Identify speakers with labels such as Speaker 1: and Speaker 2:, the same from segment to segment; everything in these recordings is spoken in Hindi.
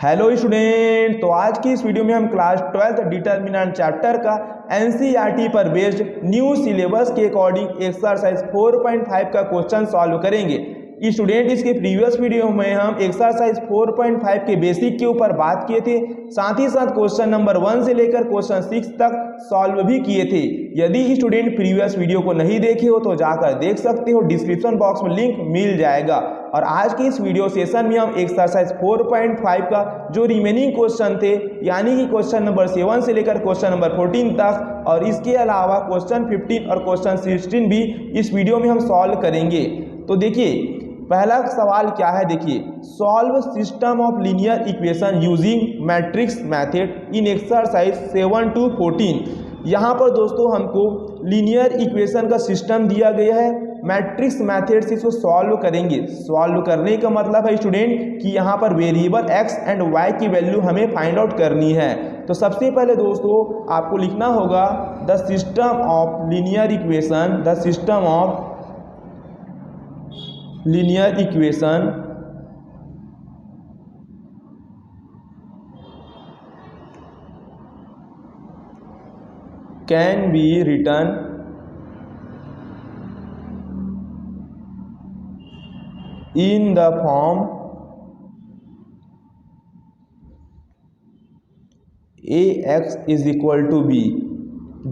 Speaker 1: हेलो स्टूडेंट, तो आज की इस वीडियो में हम क्लास 12 डिटर्मिनेंट चैप्टर का एनसीईआरटी पर बेस्ड न्यू सिलेबस के अकॉर्डिंग एक्सरसाइज 4.5 का क्वेश्चन सॉल्व करेंगे। स्टूडेंट, इसके प्रीवियस वीडियो में हम एक्सरसाइज 4.5 के बेसिक के ऊपर बात किए थे, साथ ही साथ क्वेश्चन नंबर 1 से लेकर क्वेश्चन 6 तक सॉल्व भी किए थे। यदि स्टूडेंट प्रीवियस वीडियो को नहीं देखे हो तो जाकर देख सकते हो, डिस्क्रिप्शन बॉक्स में लिंक मिल जाएगा। और आज की इस वीडियो सेशन में हम एक्सरसाइज 4.5 का जो रिमेनिंग क्वेश्चन थे, यानी कि क्वेश्चन नंबर 7 से लेकर क्वेश्चन नंबर 14 तक, और इसके अलावा क्वेश्चन 15 और क्वेश्चन 16 भी इस वीडियो में हम सॉल्व करेंगे। तो देखिए, पहला सवाल क्या है, देखिए, solve system of linear equation using matrix method in exercise 7 to 14। यहाँ पर दोस्तों हमको लीनियर इक्वेशन का सिस्टम दिया गया है, मैट्रिक्स मेथड से इसको सॉल्व करेंगे। सॉल्व करने का मतलब है स्टूडेंट कि यहाँ पर वेरिएबल x एंड y की वैल्यू हमें फाइंड आउट करनी है। तो सबसे पहले दोस्तों आपको लिखना होगा the system of linear equation, the system of linear equation can be written in the form ax is equal to b।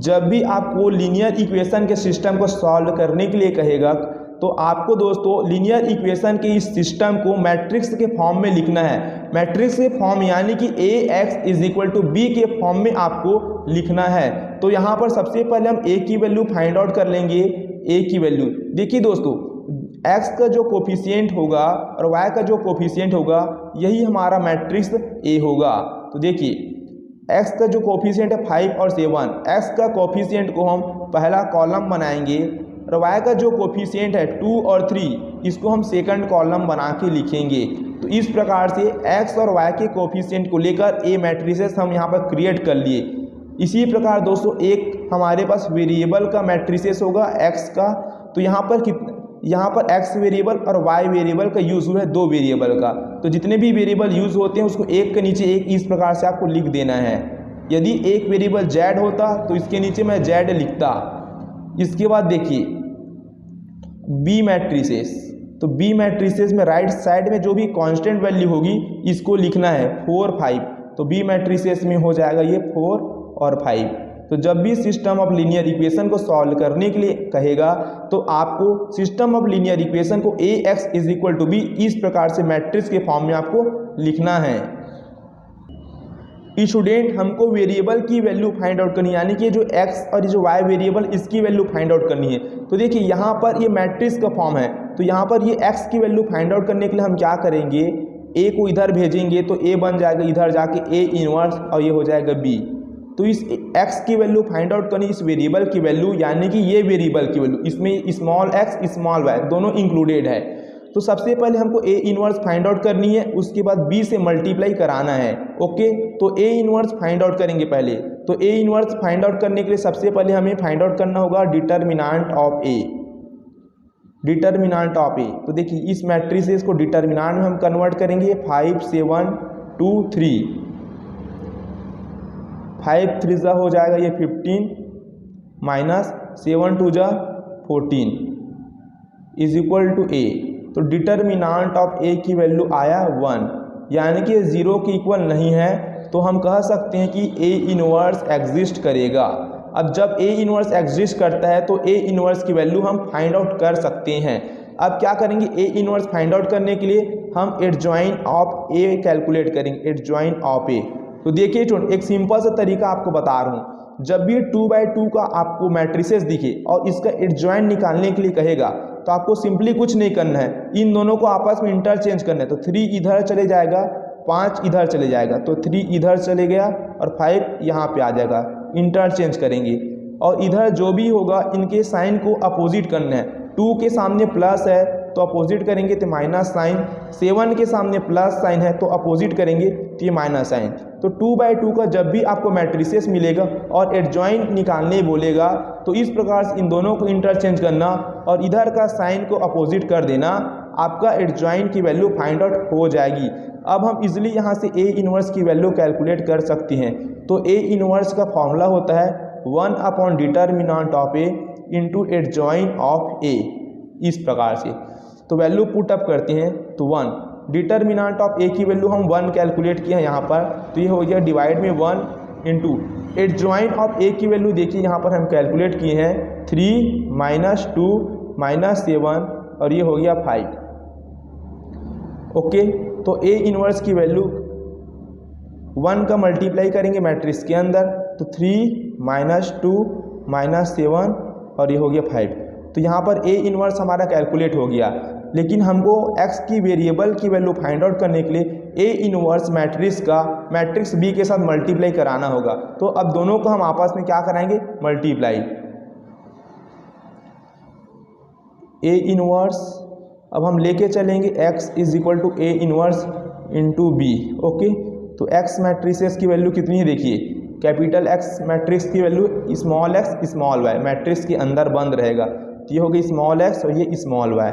Speaker 1: जब भी आपको लीनियर इक्वेशन के सिस्टम को सॉल्व करने के लिए कहेगा तो आपको दोस्तों लीनियर इक्वेशन के इस सिस्टम को मैट्रिक्स के फॉर्म में लिखना है। मैट्रिक्स के फॉर्म यानी कि ax is equal to b के फॉर्म में आपको लिखना है। तो यहाँ पर सबसे पहले हम a की वैल्यू फाइंड आउट कर लेंगे। a की वैल्यू देखिए दोस्तों, x का जो कोफिशिएंट होगा और y का जो कोफिशिएंट होगा, यही हमारा मैट्रिक्स A होगा। तो देखिए, x का जो कोफिशिएंट है 5 और 7, x का कोफिशिएंट को हम पहला कॉलम बनाएंगे, और y का जो कोफिशिएंट है 2 और 3, इसको हम सेकंड कॉलम बना के लिखेंगे। तो इस प्रकार से x और y के कोफिशिएंट को लेकर A मैट्रिसेस हम यहाँ पर क्रिएट कर लिए। इसी प्रकार दोस्तों एक हमारे पास वेरिएबल का मैट्रिसेस होगा x का। तो यहाँ पर x वेरिएबल और y वेरिएबल का यूज़ हुआ है 2 वेरिएबल का। तो जितने भी वेरिएबल यूज़ होते हैं उसको एक के नीचे एक इस प्रकार से आपको लिख देना है। यदि एक वेरिएबल z होता तो इसके नीचे मैं z लिखता। इसके बाद देखिए b मैट्रिसेस, तो b मैट्रिसेस में राइट साइड में जो भी कांस्टेंट वैल्यू होगी इसको लिखना है 4, 5। तो b मैट्रिसेस में हो जाएगा ये 4 और 5। तो जब भी सिस्टम ऑफ लीनियर इक्वेशन को सॉल्व करने के लिए कहेगा तो आपको सिस्टम ऑफ लीनियर इक्वेशन को ax is equal to b इस प्रकार से मैट्रिक्स के फॉर्म में आपको लिखना है। स्टूडेंट, हमको वेरिएबल की वैल्यू फाइंड आउट करनी है, यानी कि जो x और जो y वेरिएबल इसकी वैल्यू फाइंड आउट करनी है। तो देखिए यहाँ पर ये मैट्रिक्स का फॉर्म है, तो यहाँ पर ये x की वैल्यू फाइंड आउट करने के लिए हम क्या करेंगे, a को इधर भेजेंगे तो a बन जाएगा इधर जाके a इनवर्स, और ये हो जाएगा b। तो इस x की वैल्यू फाइंड आउट करनी, इस वेरिएबल की वैल्यू, यानी कि ये वेरिएबल की वैल्यू, इसमें स्मॉल x स्मॉल y दोनों इंक्लूडेड है। तो सबसे पहले हमको a इनवर्स फाइंड आउट करनी है, उसके बाद b से मल्टीप्लाई कराना है। ओके, तो a इनवर्स फाइंड आउट करेंगे पहले। तो a इनवर्स फाइंड आउट करने के लिए सबसे पहले हमें फाइंड आउट करना होगा determinant of a, determinant of a। तो देखिए इस मैट्रिसेस को डिटर्मिनेंट में हम कन्वर्ट करेंगे 5, 7, 2, 3। 5 3 जा हो जाएगा ये 15 माइनस 7 2 जा 14 इज इक्वल टू a। तो डिटर्मिनेंट ऑफ a की वैल्यू आया 1, यानी कि 0 के इक्वल नहीं है। तो हम कह सकते हैं कि a इनवर्स एग्जिस्ट करेगा। अब जब a इनवर्स एग्जिस्ट करता है तो a इनवर्स की वैल्यू हम फाइंड आउट कर सकते हैं। अब क्या करेंगे, a इनवर्स फाइंड आउट करने के लिए हम एडजॉइन ऑफ a कैलकुलेट करेंगे, एडजॉइन ऑफ a। तो देखिए एक सिंपल सा तरीका आपको बता रहा हूँ, जब भी 2/2 का आपको मैट्रिसेस दिखे और इसका एडजॉइन निकालने के लिए कहेगा तो आपको सिंपली कुछ नहीं करना है, इन दोनों को आपस में इंटरचेंज करना है। तो 3 इधर चले जाएगा, 5 इधर चले जाएगा, तो 3 इधर चले गया और 5 यहाँ पे आ जाएगा, इंटरचेंज करेंगे। और इधर जो भी होगा इनके साइन को अपोजिट करना है। 2 के सामने प्लस है तो अपोजिट करेंगे तो माइनस साइन, 7 के सामने प्लस साइन है तो अपोजिट करेंगे तो ये माइनस साइन। तो 2/2 का जब भी आपको मैट्रिसेस मिलेगा और एडजॉइन निकालने बोलेगा तो इस प्रकार से इन दोनों को इंटरचेंज करना और इधर का साइन को अपोजिट कर देना, आपका एडजॉइंट की वैल्यू फाइंड आउट हो जाएगी। अब हम इजीली यहाँ से ए इनवर्स की वैल्यू कैलकुलेट कर सकते हैं। तो ए इनवर्स का फॉर्मूला होता है 1 upon determinant of A into adjoint of A, इस प्रकार से। तो वैल्यू पुट अप करते हैं तो 1, डिटर्मिनेंट ऑफ ए की वैल्यू हम 1 कैलकुलेट किए हैं यहाँ पर, तो ये हो गया डिवाइड में 1 इंटू एडजॉइंट ऑफ ए की वैल्यू देखिए यहाँ पर हम कैलकुलेट किए हैं 3 माइनस 2 माइनस 7 और ये हो गया 5। ओके, तो ए इनवर्स की वैल्यू 1 का मल्टीप्लाई करेंगे मैट्रिक्स के अंदर, तो 3 माइनस 2 माइनस 7 और ये हो गया 5। तो यहाँ पर ए इनवर्स हमारा कैलकुलेट हो गया। लेकिन हमको x की वेरिएबल की वैल्यू फाइंड आउट करने के लिए ए इनवर्स मैट्रिक्स का मैट्रिक्स बी के साथ मल्टीप्लाई कराना होगा। तो अब दोनों को हम आपस में क्या कराएंगे, मल्टीप्लाई। ए इनवर्स अब हम लेके चलेंगे x is equal to A inverse into B. Okay, तो x मैट्रिसेस की वैल्यू कितनी है देखिए, कैपिटल X मैट्रिक्स की value small x small y, matrix के अंदर बंद रहेगा। तो ये हो गई स्मॉल x और ये small y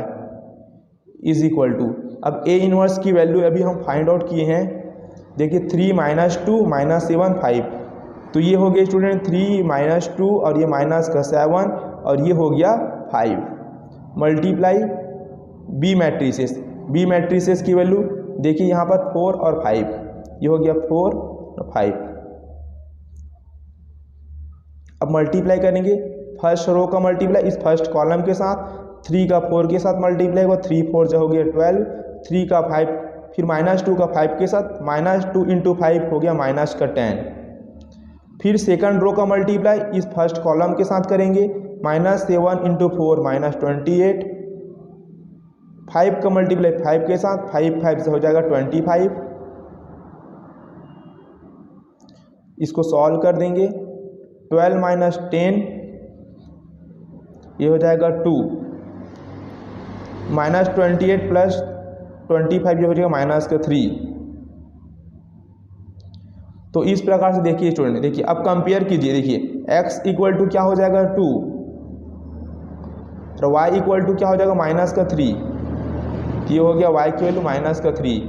Speaker 1: is equal to, अब ए इनवर्स की वैल्यू अभी हम फाइंड आउट किए हैं, देखिए 3 माइनस 2 माइनस 7 5। तो ये हो गया स्टूडेंट 3 माइनस 2 और ये माइनस का 7 और ये हो गया 5, मल्टीप्लाई बी मैट्रिसेस की वैल्यू देखिए यहाँ पर 4 और 5, ये हो गया 4 और 5। अब मल्टीप्लाई करेंगे फर्स्ट रो का मल्टीप्लाई इस फर्स्ट कॉलम के साथ, 3 का 4 के साथ मल्टीप्लाई हुआ, 3 4 जो हो गया 12, 3 का 5 फिर माइनस 2 का 5 के साथ, माइनस 2 इंटू 5 हो गया माइनस का 10। फिर सेकंड रो का मल्टीप्लाई इस फर्स्ट कॉलम के साथ करेंगे, माइनस 7 इंटू 4 माइनस 28, 5 का मल्टीप्लाई 5 के साथ, 5 5 से हो जाएगा 25। इसको सॉल्व कर देंगे, 12 माइनस 10 ये हो जाएगा 2, माइनस 28 प्लस 25 ये हो जाएगा माइनस का 3। तो इस प्रकार से देखिए स्टूडेंट, देखिए अब कंपेयर कीजिए, देखिए x इक्वल टू क्या हो जाएगा 2 और y इक्वल टू क्या हो जाएगा माइनस का 3, ये हो गया y की वैल्यू माइनस का 3।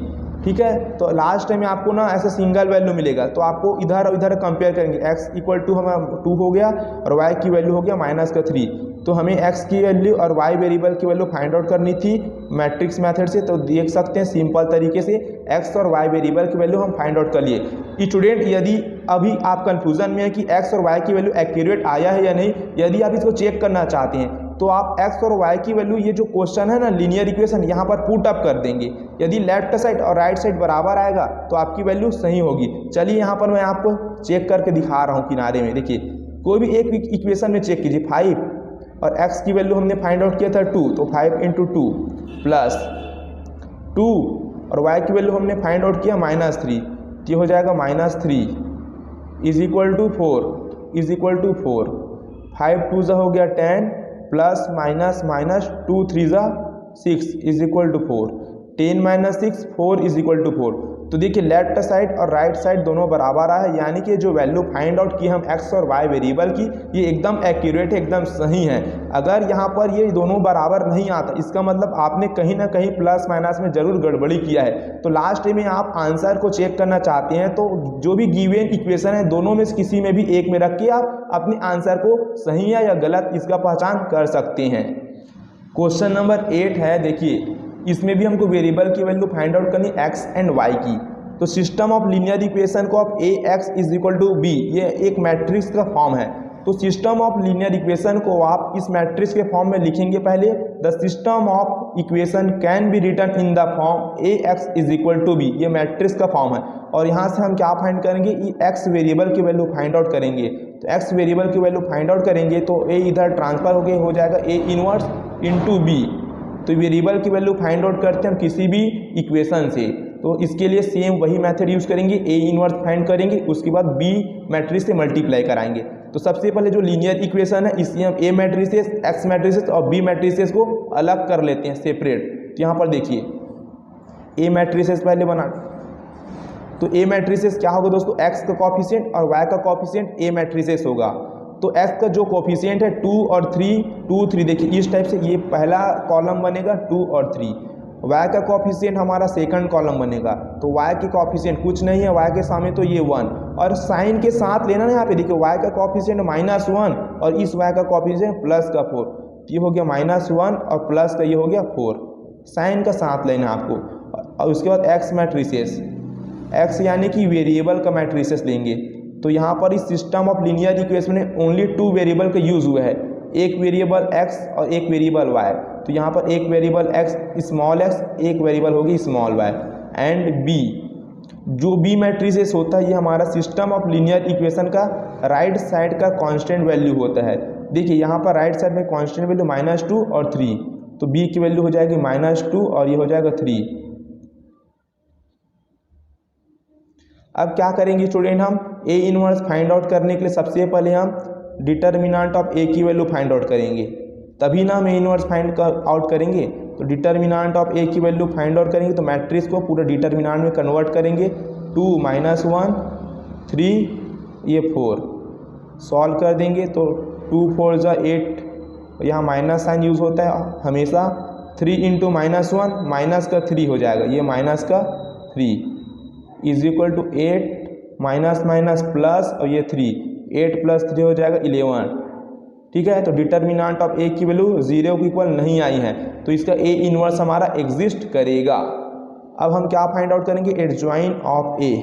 Speaker 1: ठीक है, तो लास्ट टाइम आपको ना ऐसा सिंगल वैल्यू मिलेगा, तो आपको इधर और इधर कंपेयर करेंगे, x इक्वल टू हमें 2 हो गया और y की वैल्यू हो गया माइनस का 3। तो हमें x की वैल्यू और y वेरिएबल की वैल्यू फाइंड आउट करनी थी मैट्रिक्स मेथड से। तो देख सकते हैं सिंपल तरीके से x और y वेरिएबल की वैल्यू हम फाइंड आउट कर लिए। स्टूडेंट यदि अभी आप कंफ्यूजन में है कि x और y की वैल्यू एक्यूरेट आया है या नहीं, यदि आप इसको चेक करना चाहते हैं तो आप x और y की वैल्यू, ये जो क्वेश्चन है ना लीनियर इक्वेशन, यहाँ पर पुट अप कर देंगे। यदि लेफ्ट साइड और राइट साइड बराबर आएगा तो आपकी वैल्यू सही होगी। चलिए यहाँ पर मैं आपको चेक करके दिखा रहा हूँ किनारे में। देखिए कोई भी एक इक्वेशन में चेक कीजिए, 5 और x की वैल्यू हमने फाइंड आउट किया था 2, तो 5 इंटू 2 प्लस 2 और y की वैल्यू हमने फाइंड आउट किया माइनस 3, ये हो जाएगा minus 3 is equal to 4 is equal to 4, 5 2 हो गया 10 plus minus minus 2 3 6 is equal to 4, 10 minus 6 4 is equal to 4। तो देखिए लेफ्ट साइड और राइट साइड दोनों बराबर आया है, यानी कि जो वैल्यू फाइंड आउट की हम x और y वेरिएबल की, ये एकदम एक्यूरेट है, एकदम सही है। अगर यहाँ पर ये दोनों बराबर नहीं आता, इसका मतलब आपने कहीं ना कहीं प्लस माइनस में जरूर गड़बड़ी किया है। तो लास्ट में आप आंसर को चेक करना चाहते हैं तो जो भी गिवन इक्वेशन है दोनों में से किसी में भी एक में रख के आप अपने आंसर को सही है या गलत इसका पहचान कर सकते हैं। क्वेश्चन नंबर 8 है, देखिए इसमें भी हमको वेरिएबल की वैल्यू फाइंड आउट करनी x एंड y की। तो सिस्टम ऑफ लीनियर इक्वेशन को आप ax is equal to b, ये एक मैट्रिक्स का फॉर्म है। तो सिस्टम ऑफ लीनियर इक्वेशन को आप इस मैट्रिक्स के फॉर्म में लिखेंगे। पहले the system of equation can be written in the form ax is equal to b, ये मैट्रिक्स का फॉर्म है। और यहाँ से हम क्या फाइंड करेंगे, x वेरिएबल की वैल्यू फाइंड आउट करेंगे। तो x वेरिएबल की वैल्यू फाइंड आउट करेंगे तो a इधर ट्रांसफर हो गया, हो जाएगा a इनवर्स इंटू b। तो वेरिएबल की वैल्यू फाइंड आउट करते हैं हम किसी भी इक्वेशन से, तो इसके लिए सेम वही मेथड यूज़ करेंगे, ए इनवर्स फाइंड करेंगे, उसके बाद बी मैट्रिक्स से मल्टीप्लाई कराएंगे। तो सबसे पहले जो लीनियर इक्वेशन है इससे हम ए मैट्रिसेस, एक्स मैट्रिसेस और बी मैट्रिसेस को अलग कर लेते हैं सेपरेट। तो यहाँ पर देखिए ए मैट्रिसेस पहले बना, तो ए मैट्रिसेस क्या होगा दोस्तों, एक्स का कॉफिशिएंट और वाई का कॉफिशिएंट ए मैट्रिसेस होगा। तो x का जो कोफिशिएंट है 2 और 3, 2 3, देखिए इस टाइप से ये पहला कॉलम बनेगा 2 और 3, y का कॉफिशिएंट हमारा सेकंड कॉलम बनेगा, तो y की कॉफिशिएंट कुछ नहीं है, y के सामने तो ये 1, और साइन के साथ लेना ना यहाँ पे देखिए y का कॉफिशिएंट -1 और इस y का कॉफिशिएंट प्लस का 4, ये हो गया -1 और प्लस का ये हो गया 4, साइन का साथ लेना आपको। और उसके बाद x मैट्रिसेस, x यानी कि वेरिएबल का मैट्रिसेस लेंगे। तो यहाँ पर इस सिस्टम ऑफ लीनियर इक्वेशन में ओनली 2 वेरिएबल का यूज़ हुआ है, एक वेरिएबल x और एक वेरिएबल y। तो यहाँ पर एक वेरिएबल x स्मॉल x, एक वेरिएबल होगी स्मॉल y। एंड b, जो b मैट्रिसेस होता है ये हमारा सिस्टम ऑफ लीनियर इक्वेशन का राइट साइड का कांस्टेंट वैल्यू होता है। देखिए यहाँ पर राइट साइड में कांस्टेंट वैल्यू -2 और 3, तो b की वैल्यू हो जाएगी -2 और ये हो जाएगा 3। अब क्या करेंगे स्टूडेंट, हम a इनवर्स फाइंड आउट करने के लिए सबसे पहले हम डिटर्मिनेंट ऑफ a की वैल्यू फाइंड आउट करेंगे, तभी ना हम a इनवर्स फाइंड आउट करेंगे। तो डिटर्मिनेंट ऑफ a की वैल्यू फाइंड आउट करेंगे तो मैट्रिक्स को पूरा डिटर्मिनेंट में कन्वर्ट करेंगे, 2 -1 3 ये 4 सॉल्व कर देंगे तो 2 4 = 8, यहाँ माइनस साइन यूज़ होता है हमेशा, 3 × -1 माइनस का 3 हो जाएगा, ये माइनस का 3 = 8 माइनस माइनस प्लस और ये 3, 8 + 3 हो जाएगा 11। ठीक है, तो डिटर्मिनेंट ऑफ a की वैल्यू 0 के इक्वल नहीं आई है, तो इसका a इनवर्स हमारा एग्जिस्ट करेगा। अब हम क्या फाइंड आउट करेंगे, एडजॉइन ऑफ a।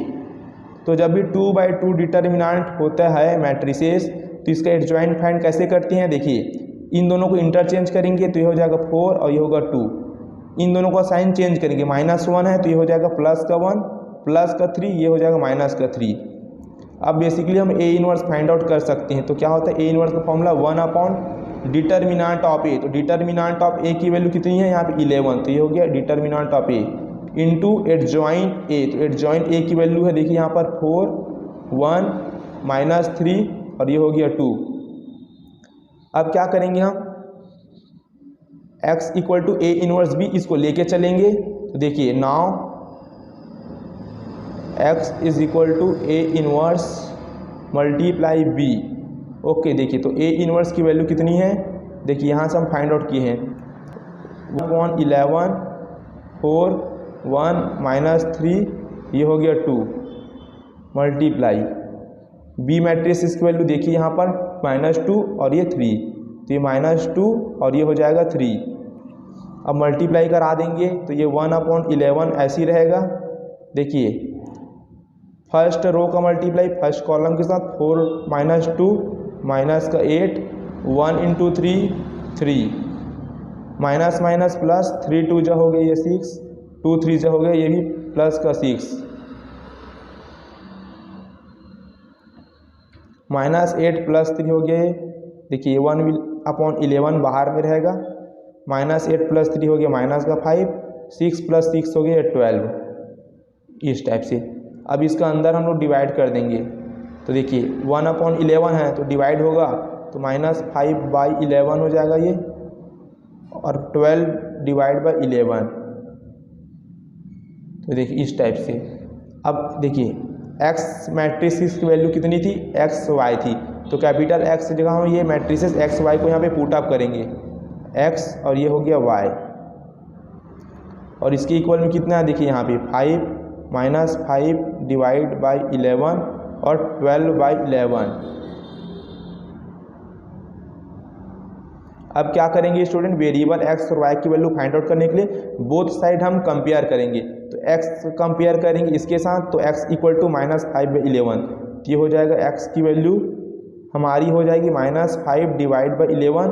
Speaker 1: तो जब भी 2/2 डिटर्मिनेंट होता है मैट्रिसेस तो इसका एडजॉइन फाइंड कैसे करते हैं, देखिए इन दोनों को इंटरचेंज करेंगे तो ये हो जाएगा 4 और ये होगा 2, इन दोनों का साइन चेंज करेंगे, -1 है तो ये हो जाएगा प्लस का 1 प्लस का 3, ये हो जाएगा माइनस का 3। अब बेसिकली हम a इनवर्स फाइंड आउट कर सकते हैं। तो क्या होता है, a इनवर्स का फॉर्मूला 1/डिटर्मिनेंट ऑफ a। तो डिटर्मिनेंट ऑफ a की वैल्यू कितनी है यहाँ पे 11, तो ये हो गया determinant of a into adjoin a। तो एडजॉइन a की वैल्यू है देखिए यहाँ पर 4 1 -3 और ये हो गया 2। अब क्या करेंगे हम, x = a इनवर्स b, इसको लेके चलेंगे। तो देखिए now x = a inverse multiply b। Okay, देखिए तो a इनवर्स की वैल्यू कितनी है, देखिए यहाँ से हम फाइंड आउट किए हैं 1/11 4 1 -3 ये हो गया 2 मल्टीप्लाई b मैट्रिक्स की वैल्यू देखिए यहाँ पर -2 और ये 3, तो ये -2 और ये हो जाएगा 3। अब मल्टीप्लाई करा देंगे तो ये 1/11 ऐसे ही रहेगा। देखिए फर्स्ट रो का मल्टीप्लाई फर्स्ट कॉलम के साथ, 4 -2 माइनस का 8 1 × 3 3 माइनस माइनस प्लस 3 2 जा हो गया ये 6 2 3 जा हो गया ये भी प्लस का 6 -8 + 3 हो गया ये। देखिए 1/11 बाहर में रहेगा, -8 + 3 हो गया माइनस का 5 6 + 6 हो गया 12, इस टाइप से। अब इसका अंदर हम लोग डिवाइड कर देंगे तो देखिए 1/11 है तो डिवाइड होगा तो -5/11 हो जाएगा ये, और 12/11। तो देखिए इस टाइप से। अब देखिए x मैट्रिक्स की वैल्यू कितनी थी, xy थी, तो कैपिटल X की जगह हम ये मैट्रिसेस xy को यहाँ पे पुट अप करेंगे, x और ये हो गया y, और इसके इक्वल में कितना है देखिए यहाँ पे 5 -5/11 और 12/11। अब क्या करेंगे स्टूडेंट, वेरिएबल x और y की वैल्यू फाइंड आउट करने के लिए बोथ साइड हम कंपेयर करेंगे। तो x कंपेयर करेंगे इसके साथ, तो x = -5/11, तो ये हो जाएगा x की वैल्यू हमारी हो जाएगी -5/11,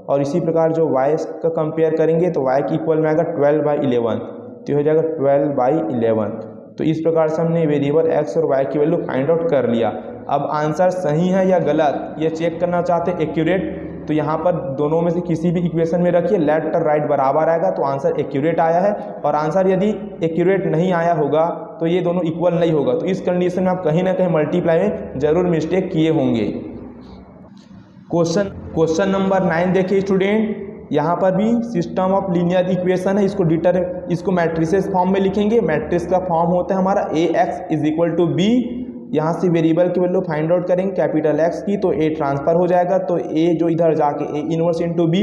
Speaker 1: और इसी प्रकार जो y का कंपेयर करेंगे तो y की इक्वल में आएगा 12/11, तो हो जाएगा 12/11। तो इस प्रकार से हमने वेरिएबल x और y की वैल्यू फाइंड आउट कर लिया। अब आंसर सही है या गलत ये चेक करना चाहते हैं एक्यूरेट, तो यहाँ पर दोनों में से किसी भी इक्वेशन में रखिए, लेफ्ट और राइट बराबर आएगा तो आंसर एक्यूरेट आया है, और आंसर यदि एक्यूरेट नहीं आया होगा तो ये दोनों इक्वल नहीं होगा। तो इस कंडीशन में आप कहीं ना कहीं मल्टीप्लाई में जरूर मिस्टेक किए होंगे। क्वेश्चन नंबर 9 देखिए स्टूडेंट, यहाँ पर भी सिस्टम ऑफ लीनियर इक्वेशन है, इसको मैट्रिसेस फॉर्म में लिखेंगे। मैट्रिक्स का फॉर्म होता है हमारा ax = b। यहाँ से वेरिएबल की वैल्यू फाइंड आउट करेंगे कैपिटल X की, तो a ट्रांसफर हो जाएगा, तो a जो इधर जाके a इनवर्स × b,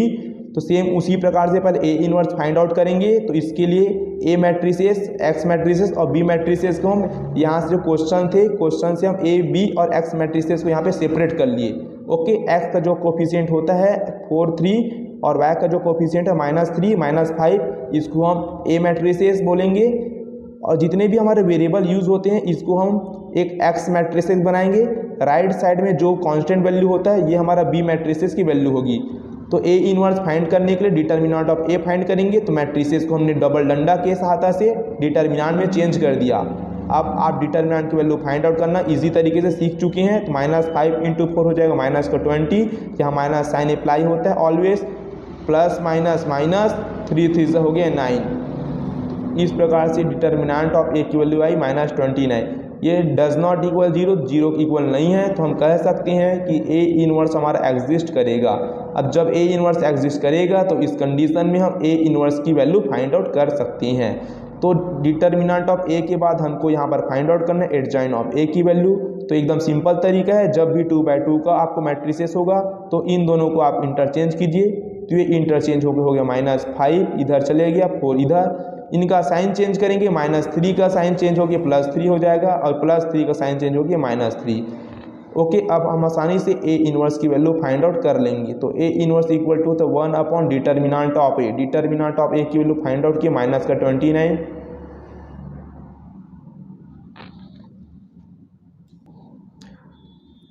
Speaker 1: तो सेम उसी प्रकार से पहले ए इनवर्स फाइंड आउट करेंगे। तो इसके लिए ए मैट्रिसेस, एक्स मैट्रिसेस और बी मैट्रिसेस को हम यहाँ से जो क्वेश्चन थे, क्वेश्चन से हम ए, बी और एक्स मैट्रिसेस को यहाँ पे सेपरेट कर लिए। ओके, एक्स का जो कोफिशिएंट होता है 4, 3 और वाई का जो कोफिशिएंट है -3, -5, इसको हम ए मैट्रिसेस बोलेंगे। और जितने भी हमारे वेरिएबल यूज़ होते हैं इसको हम एक एक्स मैट्रिसेस बनाएंगे। राइट साइड में जो कांस्टेंट वैल्यू होता है ये हमारा बी मैट्रिसेस की वैल्यू होगी। तो ए इनवर्स फाइंड करने के लिए डिटर्मिनेंट ऑफ ए फाइंड करेंगे। तो मैट्रिसेस को हमने डबल डंडा के सहायता से डिटर्मिनेंट में चेंज कर दिया। अब आप डिटर्मिनेंट की वैल्यू फाइंड आउट करना इजी तरीके से सीख चुके हैं। तो -5 × 4 हो जाएगा -20, यहाँ माइनस साइन अप्लाई होता है ऑलवेज, प्लस माइनस माइनस, 3 3 से हो गया 9। इस प्रकार से डिटर्मिनेंट ऑफ ए की वैल्यू आई -29। ये डज नॉट इक्वल 0, 0 इक्वल नहीं है, तो हम कह सकते हैं कि ए इनवर्स हमारा एग्जिस्ट करेगा। अब जब ए इनवर्स एग्जिस्ट करेगा तो इस कंडीशन में हम ए इनवर्स की वैल्यू फाइंड आउट कर सकते हैं। तो डिटर्मिनेंट ऑफ ए के बाद हमको यहाँ पर फाइंड आउट करना है एडजॉइन ऑफ ए की वैल्यू। तो एकदम सिंपल तरीका है, जब भी 2/2 का आपको मैट्रिसेस होगा तो इन दोनों को आप इंटरचेंज कीजिए। तो ये इंटरचेंज हो गया -5 इधर चले गया, 4 इधर, इनका साइन चेंज करेंगे, -3 का साइन चेंज हो गया +3 हो जाएगा और +3 का साइन चेंज हो गया -3। ओके, अब हम आसानी से ए इनवर्स की वैल्यू फाइंड आउट कर लेंगे। तो A inverse equal to 1 upon determinant of A. Determinant of A की वैल्यू फाइंड आउट किया -29।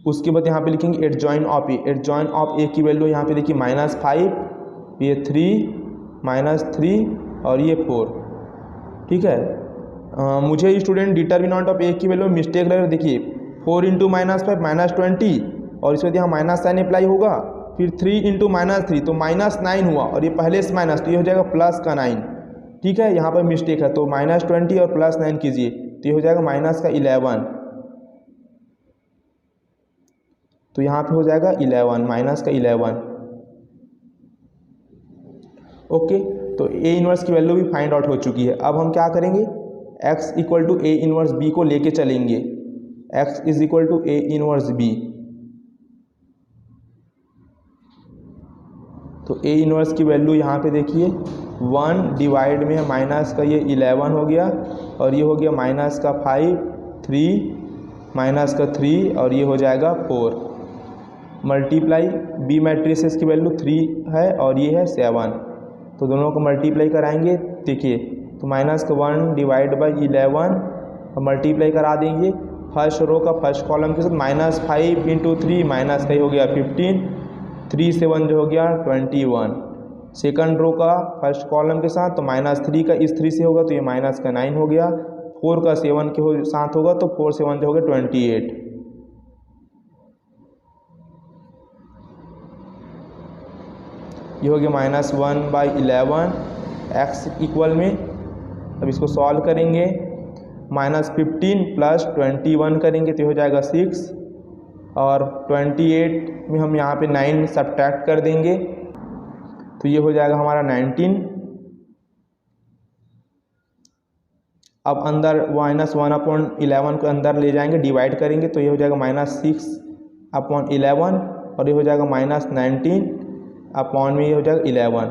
Speaker 1: उसके बाद यहाँ पे लिखेंगे adjoint of A. Adjoint of A की वैल्यू यहाँ पे देखिए -5, ये 3, -3 और ये 4। ठीक है, मुझे स्टूडेंट डिटर्मिनेंट ऑफ ए की वैल्यू मिस्टेक लग रहा है। देखिए 4 × -5 -20 और इसके बाद यहाँ माइनस साइन अप्लाई होगा, फिर 3 × -3 तो -9 हुआ और ये पहले से माइनस, तो ये हो जाएगा प्लस का 9। ठीक है, यहाँ पर मिस्टेक है, तो -20 और +9 कीजिए तो ये हो जाएगा -11। तो यहाँ पे हो जाएगा 11 -11। ओके, तो ए इनवर्स की वैल्यू भी फाइंड आउट हो चुकी है। अब हम क्या करेंगे, x = ए इनवर्स बी को लेके चलेंगे। x = A inverse B. तो ए इनवर्स की वैल्यू यहाँ पे देखिए 1 डिवाइड में है माइनस का ये 11 हो गया और ये हो गया -5, 3 -3 और ये हो जाएगा 4 मल्टीप्लाई बी मैट्रिसेस की वैल्यू 3 है और ये है 7। तो दोनों को मल्टीप्लाई कराएंगे। देखिए तो -1 डिवाइड बाई 11 और मल्टीप्लाई करा देंगे फर्स्ट रो का फर्स्ट कॉलम के साथ। -5 × 3 माइनस का हो गया 15, 3 7 जो हो गया 21। सेकंड रो का फर्स्ट कॉलम के साथ तो -3 का इस 3 से होगा तो ये -9 हो गया। 4 का 7 के साथ होगा तो 4 7 जो हो गया 28। ये हो गया -1/11 x इक्वल में। अब इसको सॉल्व करेंगे, -15 + 21 करेंगे तो हो जाएगा 6 और 28 में हम यहाँ पे 9 सब्ट्रैक्ट कर देंगे तो ये हो जाएगा हमारा 19। अब अंदर -1/11 को अंदर ले जाएंगे, डिवाइड करेंगे तो ये हो जाएगा -6/11 और ये हो जाएगा -19 अपॉन में ये हो जाएगा 11।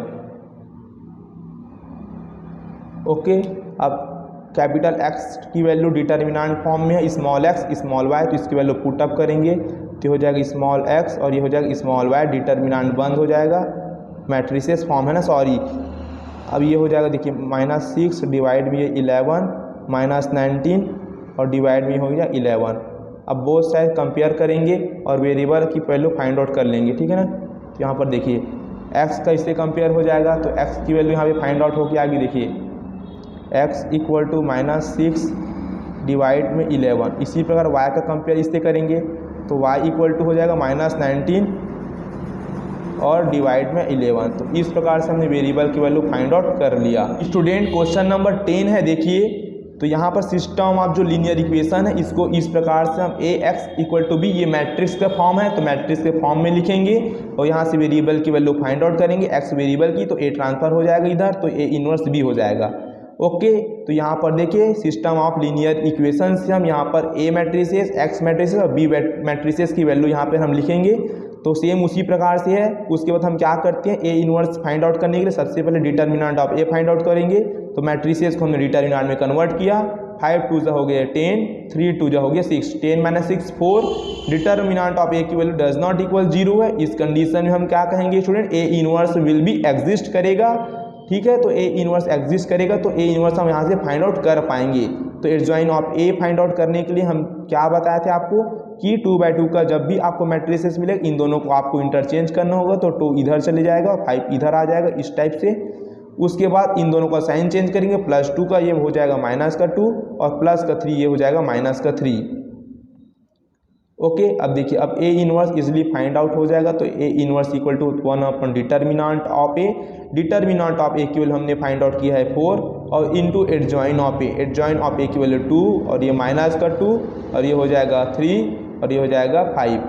Speaker 1: ओके, अब कैपिटल X की वैल्यू डिटर्मिनेंट फॉर्म में है, स्मॉल x स्मॉल y, तो इसकी वैल्यू पुट अप करेंगे तो हो जाएगा स्मॉल x और ये हो जाएगा स्मॉल y। डिटर्मिनेंट बंद हो जाएगा, मैट्रिसेस फॉर्म है ना, सॉरी। अब ये हो जाएगा देखिए -6 डिवाइड में ये 11 -19 और डिवाइड में हो गया 11। अब बोथ साइड कंपेयर करेंगे और वेरिएबल की वैल्यू फाइंड आउट कर लेंगे। ठीक है ना, तो यहाँ पर देखिए x का इससे कंपेयर हो जाएगा तो x की वैल्यू यहाँ पे फाइंड आउट होकर आगे देखिए x = -6 डिवाइड में 11। इसी प्रकार y का कंपेयर इससे करेंगे तो y = हो जाएगा -19 और डिवाइड में 11। तो इस प्रकार से हमने वेरिएबल की वैल्यू फाइंड आउट कर लिया। स्टूडेंट क्वेश्चन नंबर 10 है, देखिए तो यहाँ पर सिस्टम ऑफ जो लीनियर इक्वेशन है इसको इस प्रकार से हम ax = b, ये मैट्रिक्स का फॉर्म है तो मैट्रिक्स के फॉर्म में लिखेंगे और यहाँ से वेरिएबल की वैल्यू फाइंड आउट करेंगे। x वेरिएबल की तो a ट्रांसफर हो जाएगा इधर, तो a इनवर्स b हो जाएगा। ओके, तो यहाँ पर देखिए सिस्टम ऑफ लीनियर इक्वेशन से हम यहाँ पर a मैट्रिसेस, x मैट्रिसेस और b मैट्रिसेस की वैल्यू यहाँ पर हम लिखेंगे। तो सेम उसी प्रकार से है। उसके बाद हम क्या करते हैं, ए इनवर्स फाइंड आउट करने के लिए सबसे पहले determinant of A find out करेंगे। तो मैट्रिसेस को हमने डिटर्मिनेंट में कन्वर्ट किया, 5 2 जा हो गया 10, 3 2 जा हो गया 6, 10 - 6 4। डिटर्मिनेंट ऑफ ए की वैल्यू डज नॉट इक्वल 0 है। इस कंडीशन में हम क्या कहेंगे student, A inverse will be exist करेगा। ठीक है, तो ए इनवर्स एग्जिस्ट करेगा तो ए इनवर्स हम यहाँ से फाइंड आउट कर पाएंगे। तो adjoint of A find out करने के लिए हम क्या बताए थे आपको कि 2/2 का जब भी आपको मैट्रिसेस मिले इन दोनों को आपको इंटरचेंज करना होगा। तो 2 इधर चले जाएगा और 5 इधर आ जाएगा इस टाइप से। उसके बाद इन दोनों का साइन चेंज करेंगे, +2 का ये हो जाएगा -2 और +3 ये हो जाएगा -3। ओके, अब देखिए अब A inverse easily find out हो जाएगा। तो A inverse equal to 1 determinant of A. Determinant of A की वैल्यू हमने फाइंड आउट किया है 4 और into adjoint of A. Adjoint of A की वैल्यू 2 और ये -2 और ये हो जाएगा 3 और ये हो जाएगा 5।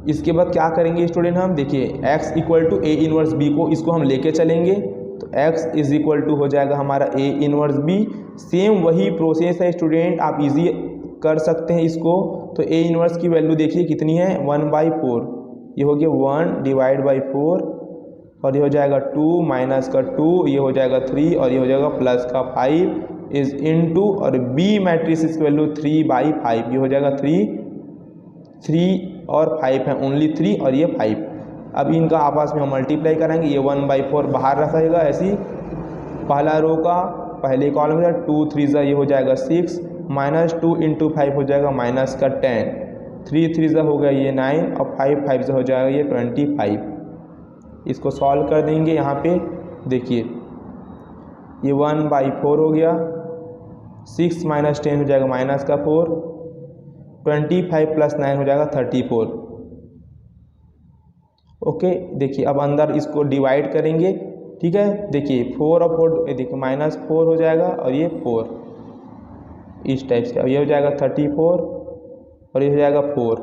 Speaker 1: इसके बाद क्या करेंगे स्टूडेंट, हम देखिए x equal to A inverse B को इसको हम लेके चलेंगे। तो x इज इक्वल टू हो जाएगा हमारा ए इनवर्स बी। सेम वही प्रोसेस है स्टूडेंट, आप इजी कर सकते हैं इसको। तो ए इनवर्स की वैल्यू देखिए कितनी है 1/4, ये हो गया 1/4 और ये हो जाएगा 2 -2 ये हो जाएगा 3 और ये हो जाएगा +5 इज इनटू और बी मैट्रिक्स की वैल्यू 3/5 ये हो जाएगा 3 और 5 है ओनली 3 और ये 5। अब इनका आपस में हम मल्टीप्लाई करेंगे, ये 1/4 बाहर रखेगा ऐसी पहला रो का पहले कॉलम में 2 3 जा ये हो जाएगा 6 -2 × 5 हो जाएगा -10, 3 3 जा हो गया ये 9 और 5 5 जा हो जाएगा ये 25। इसको सॉल्व कर देंगे। यहाँ पे देखिए ये 1/4 हो गया, 6 - 10 हो जाएगा -4, 25 + 9 हो जाएगा 34। ओके, देखिए अब अंदर इसको डिवाइड करेंगे। ठीक है, देखिए 4 और 4 देखिए -4 हो जाएगा और ये 4 इस टाइप से। अब ये हो जाएगा 34 और ये हो जाएगा 4।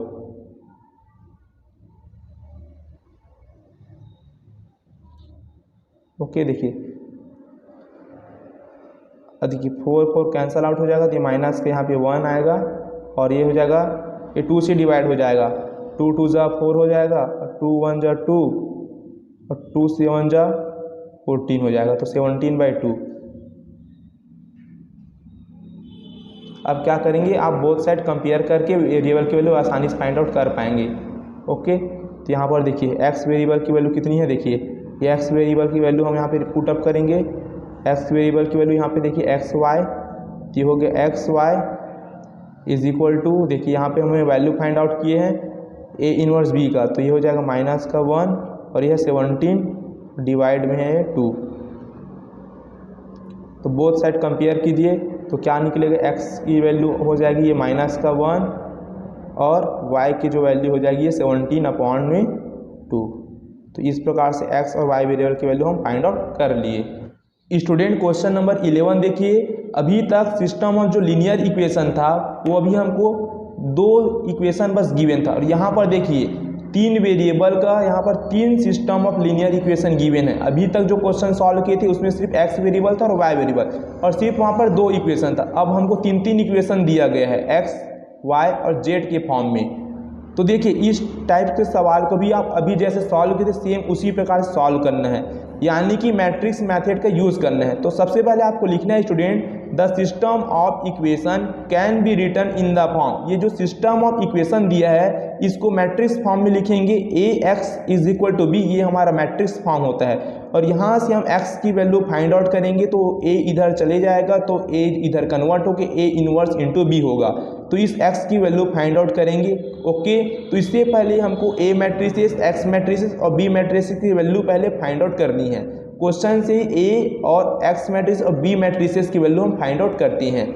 Speaker 1: ओके, देखिए 4 4 कैंसल आउट हो जाएगा तो ये माइनस के यहाँ पे 1 आएगा और ये हो जाएगा ये 2 से डिवाइड हो जाएगा, 2 2 जा 4 हो जाएगा और 2 1 जा 2 और 2 7 जा 14 हो जाएगा, तो 17/2। अब क्या करेंगे, आप बोथ साइड कंपेयर करके वेरिएबल की वैल्यू आसानी से फाइंड आउट कर पाएंगे। ओके, तो यहाँ पर देखिए एक्स वेरिएबल की वैल्यू कितनी है, देखिए ये एक्स वेरिएबल की वैल्यू हम यहाँ पे पुट अप करेंगे। एक्स वेरिएबल की वैल्यू यहाँ पे देखिए एक्स वाई, ये हो गया X Y is equal to, देखिए यहाँ पे हमें वैल्यू फाइंड आउट किए हैं ए इनवर्स बी का, तो ये हो जाएगा -1 और यह 17 डिवाइड में है 2। तो बोथ साइड कंपेयर कीजिए तो क्या निकलेगा, एक्स की वैल्यू हो जाएगी ये -1 और y की जो वैल्यू हो जाएगी ये 17/2। तो इस प्रकार से x और y वेरिएबल की वैल्यू हम फाइंड आउट कर लिए। स्टूडेंट क्वेश्चन नंबर 11 देखिए, अभी तक सिस्टम ऑफ जो लीनियर इक्वेशन था वो अभी हमको 2 इक्वेशन बस गिवन था और यहाँ पर देखिए 3 वेरिएबल का यहाँ पर 3 system of linear equation given है। अभी तक जो क्वेश्चन सॉल्व किए थे उसमें सिर्फ x वेरिएबल था और y वेरिएबल और सिर्फ वहाँ पर 2 इक्वेशन था। अब हमको 3 इक्वेशन दिया गया है x, y और z के फॉर्म में। तो देखिए इस टाइप के सवाल को भी आप अभी जैसे सॉल्व किए थे सेम उसी प्रकार से सॉल्व करना है, यानी कि मैट्रिक्स मेथड का यूज़ करना है। तो सबसे पहले आपको लिखना है student, the system of equation can be written in the form. ये जो सिस्टम ऑफ इक्वेशन दिया है इसको मैट्रिक्स फॉर्म में लिखेंगे। ax is equal to B, ये हमारा मैट्रिक्स फॉर्म होता है और यहाँ से हम x की वैल्यू फाइंड आउट करेंगे तो a इधर चले जाएगा तो a इधर कन्वर्ट होकर a इनवर्स इंटू बी होगा। तो इस x की वैल्यू फाइंड आउट करेंगे। ओके, तो इससे पहले हमको a मैट्रिसेस, x मैट्रिसेस और b मैट्रिसेस की वैल्यू पहले फाइंड आउट करनी है। क्वेश्चन से a और x मैट्रिक्स और b मैट्रिसेस की वैल्यू हम फाइंड आउट करते हैं।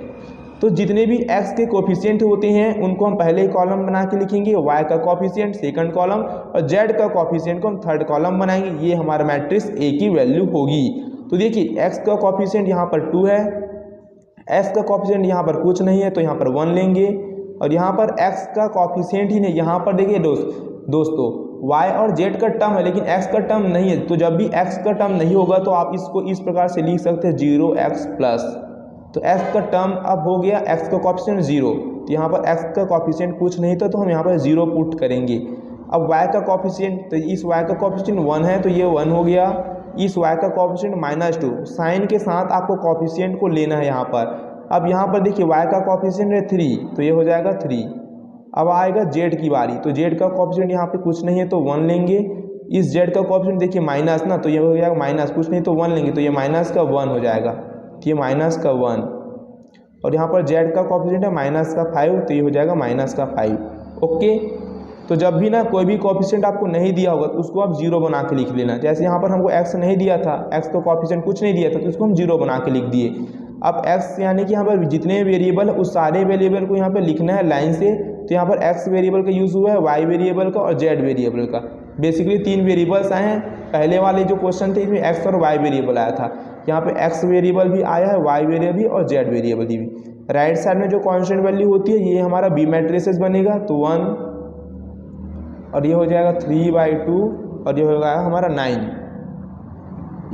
Speaker 1: तो जितने भी x के कोफिशिएंट होते हैं उनको हम पहले कॉलम बना के लिखेंगे, y का कोफिशिएंट सेकंड कॉलम और z का कोफिशिएंट को हम थर्ड कॉलम बनाएंगे। ये हमारा मैट्रिक्स a की वैल्यू होगी। तो देखिए x का कोफिशिएंट यहाँ पर 2 है, x का कोफिशिएंट यहाँ पर कुछ नहीं है तो यहाँ पर 1 लेंगे और यहाँ पर x का कोफिशिएंट ही नहीं, यहाँ पर देखिए दोस्तों y और z का टर्म है लेकिन x का टर्म नहीं है। तो जब भी x का टर्म नहीं होगा तो आप इसको इस प्रकार से लिख सकते हैं 0x प्लस। तो x का टर्म अब हो गया, x का कोफिशिएंट 0 तो यहाँ पर x का कॉफिशिएंट कुछ नहीं था तो हम यहाँ पर 0 पुट करेंगे। अब y का कॉफिशिएंट, तो इस y का कॉफिशिएंट 1 है तो ये 1 हो गया। इस y का कॉफिशिएंट -2, साइन के साथ आपको कॉफिशिएंट को लेना है यहाँ पर। अब यहाँ पर देखिए y का कॉफिशिएंट है 3 तो ये हो जाएगा 3। अब आएगा z की बारी, तो z का कॉफिशिएंट यहाँ पे कुछ नहीं है तो 1 लेंगे। इस z का कॉफिशिएंट देखिए माइनस ना, तो ये हो जाएगा माइनस, कुछ नहीं तो 1 लेंगे तो ये माइनस का 1 हो जाएगा, तो ये माइनस का 1। और यहाँ पर z का कॉफिशिएंट है माइनस का 5 तो ये हो जाएगा माइनस का 5। ओके, तो जब भी ना कोई भी कॉफिशिएंट आपको नहीं दिया होगा तो उसको आप 0 बना के लिख लेना। जैसे यहाँ पर हमको x नहीं दिया था, x का कॉफिशिएंट कुछ नहीं दिया था तो उसको हम 0 बना के लिख दिए। अब x यानी कि यहाँ पर जितने वेरिएबल है उस सारे वेरिएबल को यहाँ पर लिखना है लाइन से। तो यहाँ पर x वेरिएबल का यूज़ हुआ है, y वेरिएबल का और z वेरिएबल का। बेसिकली 3 वेरिएबल्स आए हैं। पहले वाले जो क्वेश्चन थे इसमें x और y वेरिएबल आया था, यहाँ पे x वेरिएबल भी आया है, y वेरिएबल भी और z वेरिएबल भी। राइट साइड में जो कांस्टेंट वैल्यू होती है ये हमारा b मैट्रिसेस बनेगा, तो 1 और ये हो जाएगा 3/2 और ये हो जाएगा हमारा 9,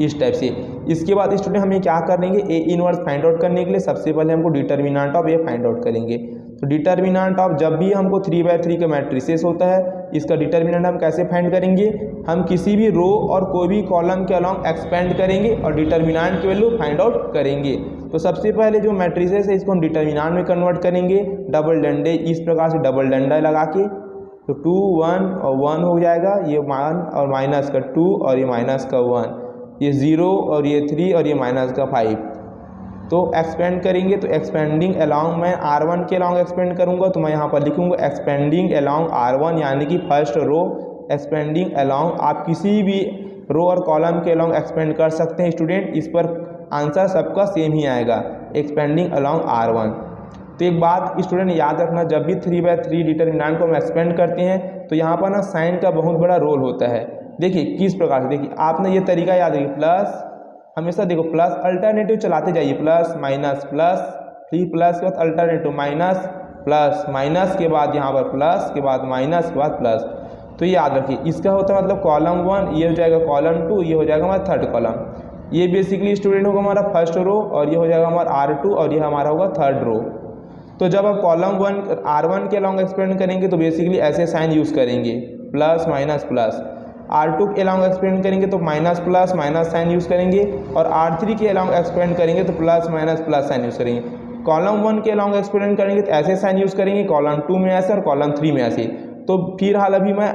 Speaker 1: इस टाइप से। इसके बाद स्टूडेंट हमें क्या करेंगे, ए इनवर्स फाइंड आउट करने के लिए सबसे पहले हमको determinant of A find out करेंगे। तो डिटर्मिनेंट ऑफ, जब भी हमको 3/3 का मैट्रिसेस होता है इसका डिटर्मिनेंट हम कैसे फाइंड करेंगे, हम किसी भी रो और कोई भी कॉलम के अलॉन्ग एक्सपेंड करेंगे और डिटर्मिनेंट की वैल्यू फाइंड आउट करेंगे। तो सबसे पहले जो मैट्रिसेस है इसको हम डिटर्मिनेंट में कन्वर्ट करेंगे, डबल डंडे, इस प्रकार से डबल डंडा लगा के। तो 2 1 और 1 हो जाएगा, ये 1 और माइनस का 2 और ये माइनस का 1, ये 0 और ये 3 और ये माइनस का 5। तो एक्सपेंड करेंगे, तो एक्सपेंडिंग अलॉन्ग मैं R1 के अलॉन्ग एक्सपेंड करूंगा, तो मैं यहाँ पर लिखूंगा एक्सपेंडिंग अलॉन्ग R1 यानी कि फर्स्ट रो एक्सपेंडिंग अलॉन्ग। आप किसी भी रो और कॉलम के अलॉन्ग एक्सपेंड कर सकते हैं स्टूडेंट, इस पर आंसर सबका सेम ही आएगा, एक्सपेंडिंग अलॉन्ग R1। तो एक बात स्टूडेंट याद रखना, जब भी 3/3 डिटर्मिनेंट को हम एक्सपेंड करते हैं तो यहाँ पर ना साइन का बहुत बड़ा रोल होता है। देखिए किस प्रकार से, देखिए आपने ये तरीका याद रखिए, प्लस हमेशा देखो प्लस अल्टरनेटिव चलाते जाइए, प्लस माइनस प्लस, फिर प्लस के बाद अल्टरनेटिव माइनस प्लस, माइनस के बाद यहाँ पर प्लस के बाद माइनस के बाद प्लस। तो ये याद रखिए, इसका होता है मतलब कॉलम 1 ये हो जाएगा कॉलम 2, ये हो जाएगा हमारा थर्ड कॉलम। ये बेसिकली स्टूडेंट होगा हमारा फर्स्ट रो और ये हो जाएगा हमारा R2 और ये हमारा होगा थर्ड रो। तो जब आप कॉलम 1 R1 के अलॉन्ग एक्सपेंड करेंगे तो बेसिकली ऐसे साइन यूज़ करेंगे, प्लस माइनस प्लस। R2 के अलॉन्ग एक्सपेंड करेंगे तो minus plus minus sign use करेंगे, और R3 के अलॉन्ग एक्सपेंड करेंगे तो plus minus plus sign use करेंगे। कॉलम 1 के अलॉन्ग एक्सपेंड करेंगे तो ऐसे साइन यूज़ करेंगे, कॉलम 2 में ऐसे और कॉलम 3 में ऐसे। तो फिर हाल अभी मैं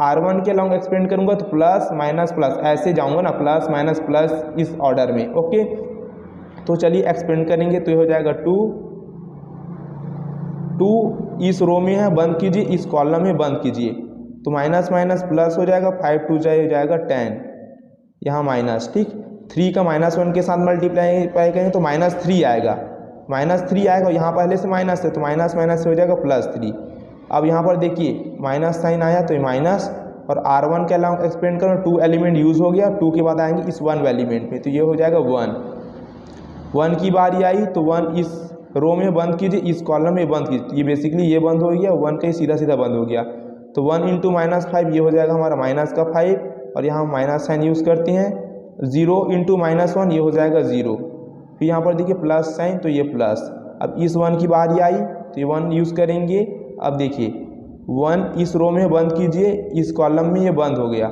Speaker 1: R1 के अलॉन्ग एक्सपेंड करूँगा तो प्लस माइनस प्लस ऐसे जाऊँगा ना, प्लस माइनस प्लस इस ऑर्डर में। ओके, तो चलिए एक्सपेंड करेंगे, तो ये हो जाएगा 2 इस रो में है बंद कीजिए, इस कॉलम में बंद कीजिए, तो माइनस माइनस प्लस हो जाएगा, 5 2 जाएगा 10, यहाँ माइनस, ठीक। 3 का -1 के साथ मल्टीप्लाई करेंगे तो -3 आएगा, -3 आएगा, यहाँ पहले से माइनस है तो माइनस माइनस से हो जाएगा +3। अब यहाँ पर देखिए माइनस साइन आया तो ये माइनस, और R1 के अलॉन्ग एक्सपेंड करो, 2 एलिमेंट यूज़ हो गया, 2 के बाद आएंगे इस 1 एलिमेंट में, तो ये हो जाएगा 1 की बारी आई तो 1 इस रो में बंद कीजिए, इस कॉलम में बंद कीजिए, ये बेसिकली ये बंद हो गया, 1 का ही सीधा सीधा बंद हो गया। तो 1 × -5 ये हो जाएगा हमारा माइनस का 5, और यहाँ माइनस साइन यूज़ करते हैं। 0 × -1 ये हो जाएगा 0, फिर यहाँ पर देखिए प्लस साइन तो ये प्लस। अब इस 1 की बारी आई तो ये 1 यूज़ करेंगे। अब देखिए 1 इस रो में बंद कीजिए, इस कॉलम में ये बंद हो गया,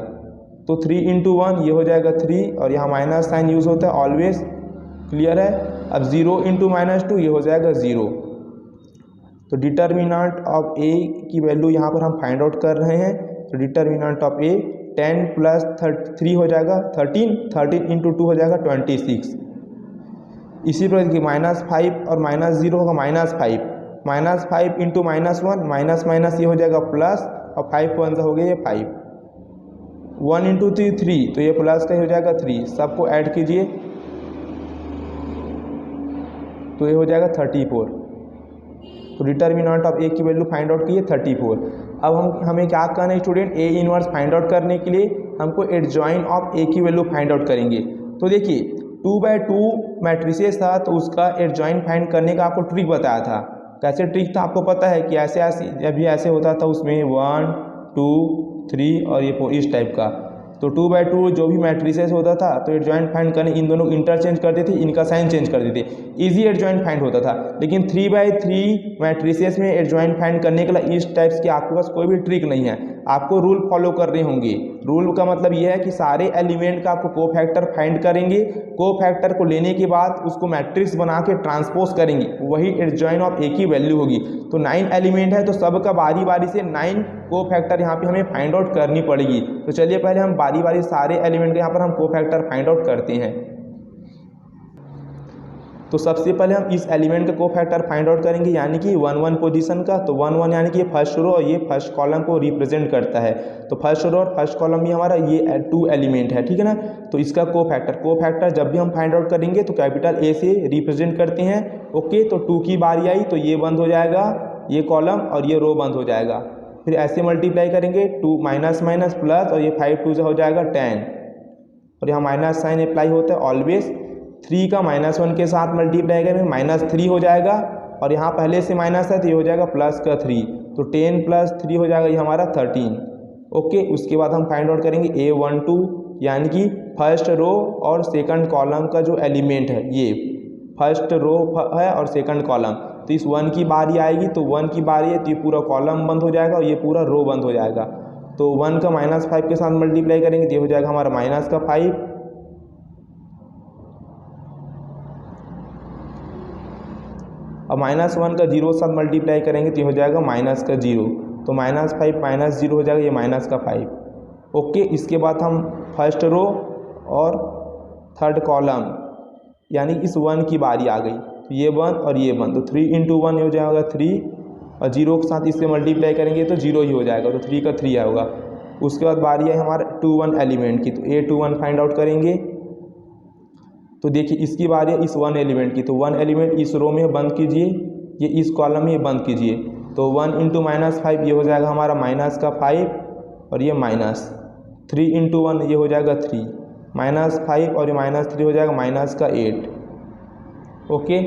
Speaker 1: तो 3 × 1 ये हो जाएगा 3, और यहाँ माइनस साइन यूज़ होता है ऑलवेज, क्लियर है। अब 0 × -2 ये हो जाएगा 0। तो डिटर्मिनेंट ऑफ ए की वैल्यू यहाँ पर हम फाइंड आउट कर रहे हैं, तो डिटर्मिनेंट ऑफ ए 10 + 3 हो जाएगा 13, 13 × 2 हो जाएगा 26। इसी प्रकार देखिए -5 और -0 होगा -5, -5 × -1 माइनस माइनस ये हो जाएगा प्लस, और 5 1 हो गया ये 5। 1 × 3 तो ये प्लस का हो जाएगा 3, सबको ऐड कीजिए तो ये हो जाएगा 34। तो डिटर्मिनेंट ऑफ ए की वैल्यू फाइंड आउट की 34। अब हमें क्या करना है student, A inverse find out करने के लिए हमको एडजॉइन ऑफ ए की वैल्यू फाइंड आउट करेंगे। तो देखिए 2/2 मैट्रिसेस था तो उसका एडजॉइन फाइंड करने का आपको ट्रिक बताया था। कैसे ट्रिक था आपको पता है कि ऐसे जब भी ऐसे होता था उसमें 1 2 3 और ये 4 इस टाइप का। तो 2/2 जो भी मैट्रिसेस होता था तो एडजॉइंट फाइंड करने इन दोनों इंटरचेंज करते थे, इनका साइन चेंज कर देते, इजी एडजॉइंट फाइंड होता था। लेकिन 3/3 मैट्रिसेस में एडजॉइंट फाइंड करने के लिए इस टाइप्स की आपके पास कोई भी ट्रिक नहीं है, आपको रूल फॉलो करने होंगे। रूल का मतलब यह है कि सारे एलिमेंट का आपको कोफैक्टर फाइंड करेंगे, कोफैक्टर को लेने के बाद उसको मैट्रिक्स बना के ट्रांसपोज करेंगे, वही एडजॉइन ऑफ एक ही वैल्यू होगी। तो 9 एलिमेंट है तो सबका बारी बारी से 9 कोफैक्टर यहाँ पे हमें फाइंड आउट करनी पड़ेगी। तो चलिए पहले हम बारी बारी सारे एलिमेंट के यहाँ पर हम कोफैक्टर फाइंड आउट करते हैं। तो सबसे पहले हम इस एलिमेंट का कोफैक्टर फाइंड आउट करेंगे, यानी कि 1 पोजीशन का। तो 1 यानी कि ये फर्स्ट रो और ये फर्स्ट कॉलम को रिप्रेजेंट करता है। तो फर्स्ट रो और फर्स्ट कॉलम भी हमारा ये 2 एलिमेंट है, ठीक है ना। तो इसका कोफैक्टर जब भी हम फाइंड आउट करेंगे तो कैपिटल ए से रिप्रेजेंट करते हैं। ओके, तो 2 की बारी आई तो ये बंद हो जाएगा, ये कॉलम और ये रो बंद हो जाएगा। फिर ऐसे मल्टीप्लाई करेंगे 2 माइनस माइनस प्लस और ये 5 2 से हो जाएगा 10 और यहाँ माइनस साइन अप्लाई होता है ऑलवेज। 3 का -1 के साथ मल्टीप्लाई करेंगे -3 हो जाएगा और यहाँ पहले से माइनस है तो ये हो जाएगा प्लस का 3, तो 10 + 3 हो जाएगा ये हमारा 13। ओके, उसके बाद हम फाइंड आउट करेंगे A12 यानी कि फर्स्ट रो और सेकंड कॉलम का जो एलिमेंट है, ये फर्स्ट रो है और सेकंड कॉलम। तो इस 1 की बारी आएगी तो 1 की बारी है तो ये पूरा कॉलम बंद हो जाएगा और ये पूरा रो बंद हो जाएगा। तो 1 का -5 के साथ मल्टीप्लाई करेंगे तो ये हो जाएगा हमारा -5 और -1 का 0 के साथ मल्टीप्लाई करेंगे तो ये हो जाएगा -0। तो -5 -0 हो जाएगा, ये -5। ओके, इसके बाद हम फर्स्ट रो और थर्ड कॉलम यानी इस 1 की बारी आ गई तो ये 1 और ये 1, तो 3 × 1 हो जाएगा 3 और 0 के साथ इससे मल्टीप्लाई करेंगे तो 0 ही हो जाएगा, तो 3 का 3 होगा। उसके बाद बारी है हमारा 21 एलिमेंट की, तो A21 फाइंड आउट करेंगे। तो देखिए इसकी बारी है इस 1 एलिमेंट की, तो 1 एलिमेंट इस रो में बंद कीजिए, ये इस कॉलम में बंद कीजिए। तो 1 × -5 ये हो जाएगा हमारा -5 और ये -3 × 1 ये हो जाएगा 3 -5 और ये -3 हो जाएगा -8। ओके,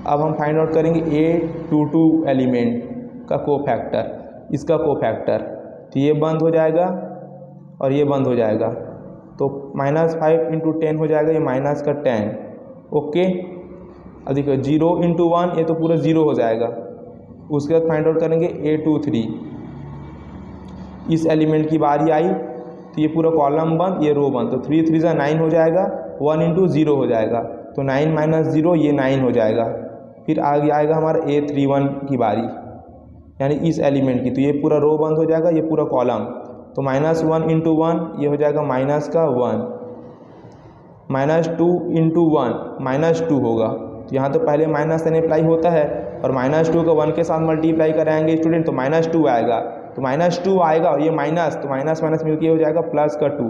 Speaker 1: अब हम फाइंड आउट करेंगे A22 एलिमेंट का कोफैक्टर, इसका कोफैक्टर। तो ये बंद हो जाएगा और ये बंद हो जाएगा, तो -5 × 10 हो जाएगा ये -10। ओके, अब देखिए 0 × 1 ये तो पूरा 0 हो जाएगा। उसके बाद फाइंड आउट करेंगे A23, इस एलिमेंट की बारी आई तो ये पूरा कॉलम बंद, ये रो बंद, तो 3 3 × 9 हो जाएगा, 1 × 0 हो जाएगा, तो 9 - 0 ये 9 हो जाएगा। फिर आगे आएगा हमारा A31 की बारी यानी इस एलिमेंट की, तो ये पूरा रो बंद हो जाएगा, ये पूरा कॉलम, तो -1 × 1 ये हो जाएगा -1, -2 × 1 -2 होगा। तो यहाँ तो पहले माइनस साइन अप्लाई होता है और -2 का 1 के साथ मल्टीप्लाई कराएंगे स्टूडेंट तो -2 आएगा, तो -2 आएगा और ये माइनस, तो माइनस माइनस मिलकर हो जाएगा प्लस का 2,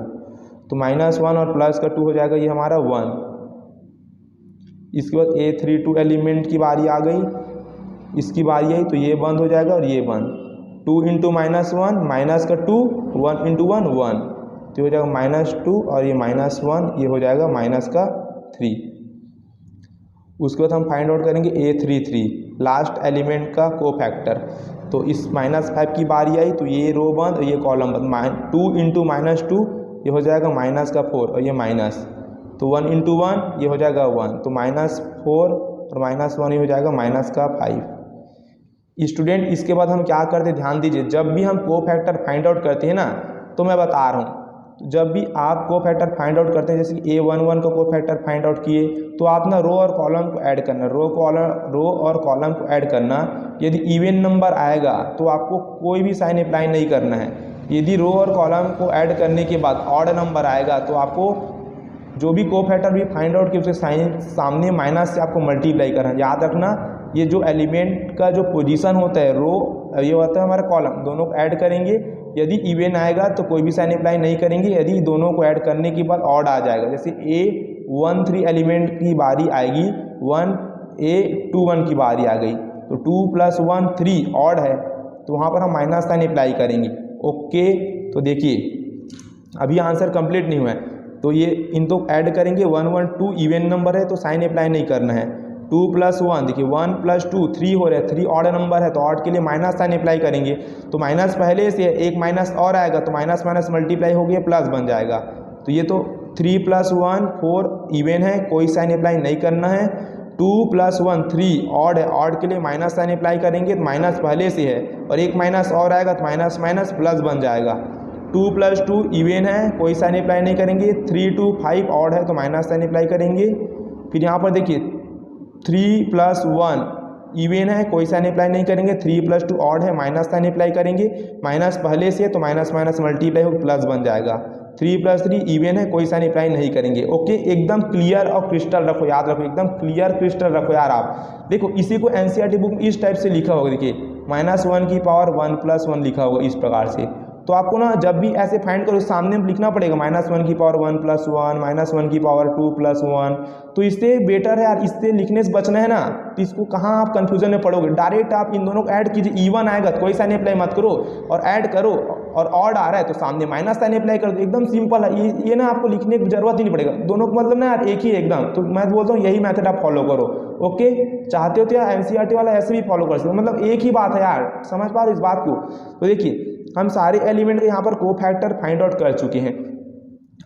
Speaker 1: तो -1 और प्लस का 2 हो जाएगा ये हमारा 1। इसके बाद A32 एलिमेंट की बारी आ गई, इसकी बारी आई तो ये बंद हो जाएगा और ये बंद, 2 × -1 माइनस का 2, 1 × 1 1, तो हो जाएगा -2 और ये -1 ये हो जाएगा -3। उसके बाद हम फाइंड आउट करेंगे A33 लास्ट एलिमेंट का कोफैक्टर। तो इस -5 की बारी आई तो ये रो बंद और ये कॉलम बंद, 2 × -2 ये हो जाएगा -4 और ये माइनस, तो 1 × 1 ये हो जाएगा 1, तो -4 और -1 ये हो जाएगा -5। स्टूडेंट इसके बाद हम क्या करते हैं ध्यान दीजिए, जब भी हम कोफैक्टर फाइंड आउट करते हैं ना, तो मैं बता रहा हूँ जब भी आप कोफैक्टर फाइंड आउट करते हैं, जैसे कि A11 का कोफैक्टर फाइंड आउट किए तो आप ना रो और कॉलम को ऐड करना, रो और कॉलम को ऐड करना। यदि इवन नंबर आएगा तो आपको कोई भी साइन अप्लाई नहीं करना है। यदि रो और कॉलम को ऐड करने के बाद ऑड नंबर आएगा तो आपको जो भी कोफैक्टर भी फाइंड आउट किया उसके साइन सामने माइनस से आपको मल्टीप्लाई करना। याद रखना ये जो एलिमेंट का जो पोजीशन होता है रो, ये होता है हमारा कॉलम, दोनों को ऐड करेंगे। यदि इवन आएगा तो कोई भी साइन अप्लाई नहीं करेंगे, यदि दोनों को ऐड करने के बाद ऑड आ जाएगा, जैसे A13 एलिमेंट की बारी आएगी, A21 की बारी आ गई तो 2 + 1 3 ऑड है तो वहाँ पर हम माइनस साइन अप्लाई करेंगे। ओके, तो देखिए अभी आंसर कंप्लीट नहीं हुआ है, तो ये इन तो ऐड करेंगे 1 1 2 इवन नंबर है तो साइन अप्लाई नहीं करना है। 2 + 1 देखिए 1 + 2 3 हो रहा है, 3 ऑड नंबर है तो ऑड के लिए माइनस साइन अप्लाई करेंगे, तो माइनस पहले से एक माइनस और आएगा तो माइनस माइनस मल्टीप्लाई हो गया प्लस बन जाएगा। तो ये तो 3 + 1 4 इवन है, कोई साइन अप्लाई नहीं करना है। 2 + 1 3 ऑड है, ऑड के लिए माइनस साइन अप्लाई करेंगे तो माइनस पहले से है और एक माइनस और आएगा तो माइनस माइनस प्लस बन जाएगा। 2 + 2 इवन है, कोई साइन अप्लाई नहीं करेंगे। 3 2 5 ऑड है तो माइनस साइन अप्लाई करेंगे। फिर यहाँ पर देखिए 3 + 1 इवन है, कोई साइन अप्लाई नहीं करेंगे। 3 + 2 ऑड है, माइनस साइन अप्लाई करेंगे, माइनस पहले से तो माइनस माइनस मल्टीप्लाई हो प्लस बन जाएगा। 3 + 3 इवन है, कोई साइन अप्लाई नहीं करेंगे। ओके, एकदम क्लियर और क्रिस्टल रखो, याद रखो, एकदम क्लियर क्रिस्टल रखो यार। आप देखो इसी को एनसीईआरटी बुक में इस टाइप से लिखा होगा, देखिए -1 की पावर 1 + 1 लिखा होगा इस प्रकार से। तो आपको ना जब भी ऐसे फाइंड करो सामने में लिखना पड़ेगा -1 की पावर 1 + 1, -1 की पावर 2 + 1। तो इससे बेटर है यार, इससे लिखने से बचना है ना, तो इसको कहाँ आप कंफ्यूजन में पड़ोगे। डायरेक्ट आप इन दोनों को ऐड कीजिए, इवन आएगा तो कोई साइन अप्लाई मत करो और ऐड करो, और ऑड आ रहा है तो सामने माइनस साइन अप्लाई कर दो। एकदम सिंपल है ये ना, आपको लिखने की जरूरत ही नहीं पड़ेगा। दोनों को मतलब ना यार एक ही एकदम। तो मैं बोलता हूँ यही मेथड आप फॉलो करो। ओके, चाहते हो तो यार एनसीईआरटी वाला ऐसे भी फॉलो कर सकते हो, मतलब एक ही बात है यार, समझ पा रहे हो इस बात को। तो देखिए हम सारे एलिमेंट के यहाँ पर कोफैक्टर फाइंड आउट कर चुके हैं।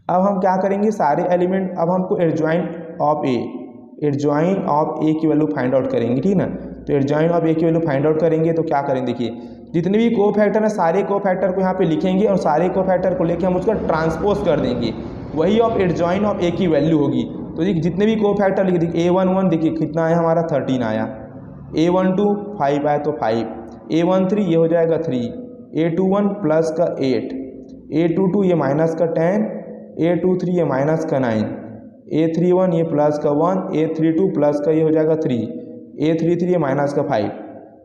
Speaker 1: अब हम क्या करेंगे, सारे एलिमेंट, अब हमको एडजॉइन ऑफ ए की वैल्यू फाइंड आउट करेंगे, ठीक ना। तो एडजॉइन ऑफ ए की वैल्यू फाइंड आउट करेंगे तो क्या करेंगे, देखिए जितने भी कोफैक्टर हैं सारे कोफैक्टर को यहाँ पे लिखेंगे और सारे कोफैक्टर को लेके हम उसका ट्रांसपोज कर देंगे, वही ऑफ एडजॉइन ऑफ ए की वैल्यू होगी। तो देखिए जितने भी कोफैक्टर लिखे, देखिए A11 देखिए कितना आया हमारा 13 आया, A12 5 आया तो 5, A13 ये हो जाएगा 3, A21 प्लस का 8, A22 ये माइनस का 10, A23 ये माइनस का 9, A31 ये प्लस का 1, A32 प्लस का ये हो जाएगा 3, A33 ये माइनस का 5।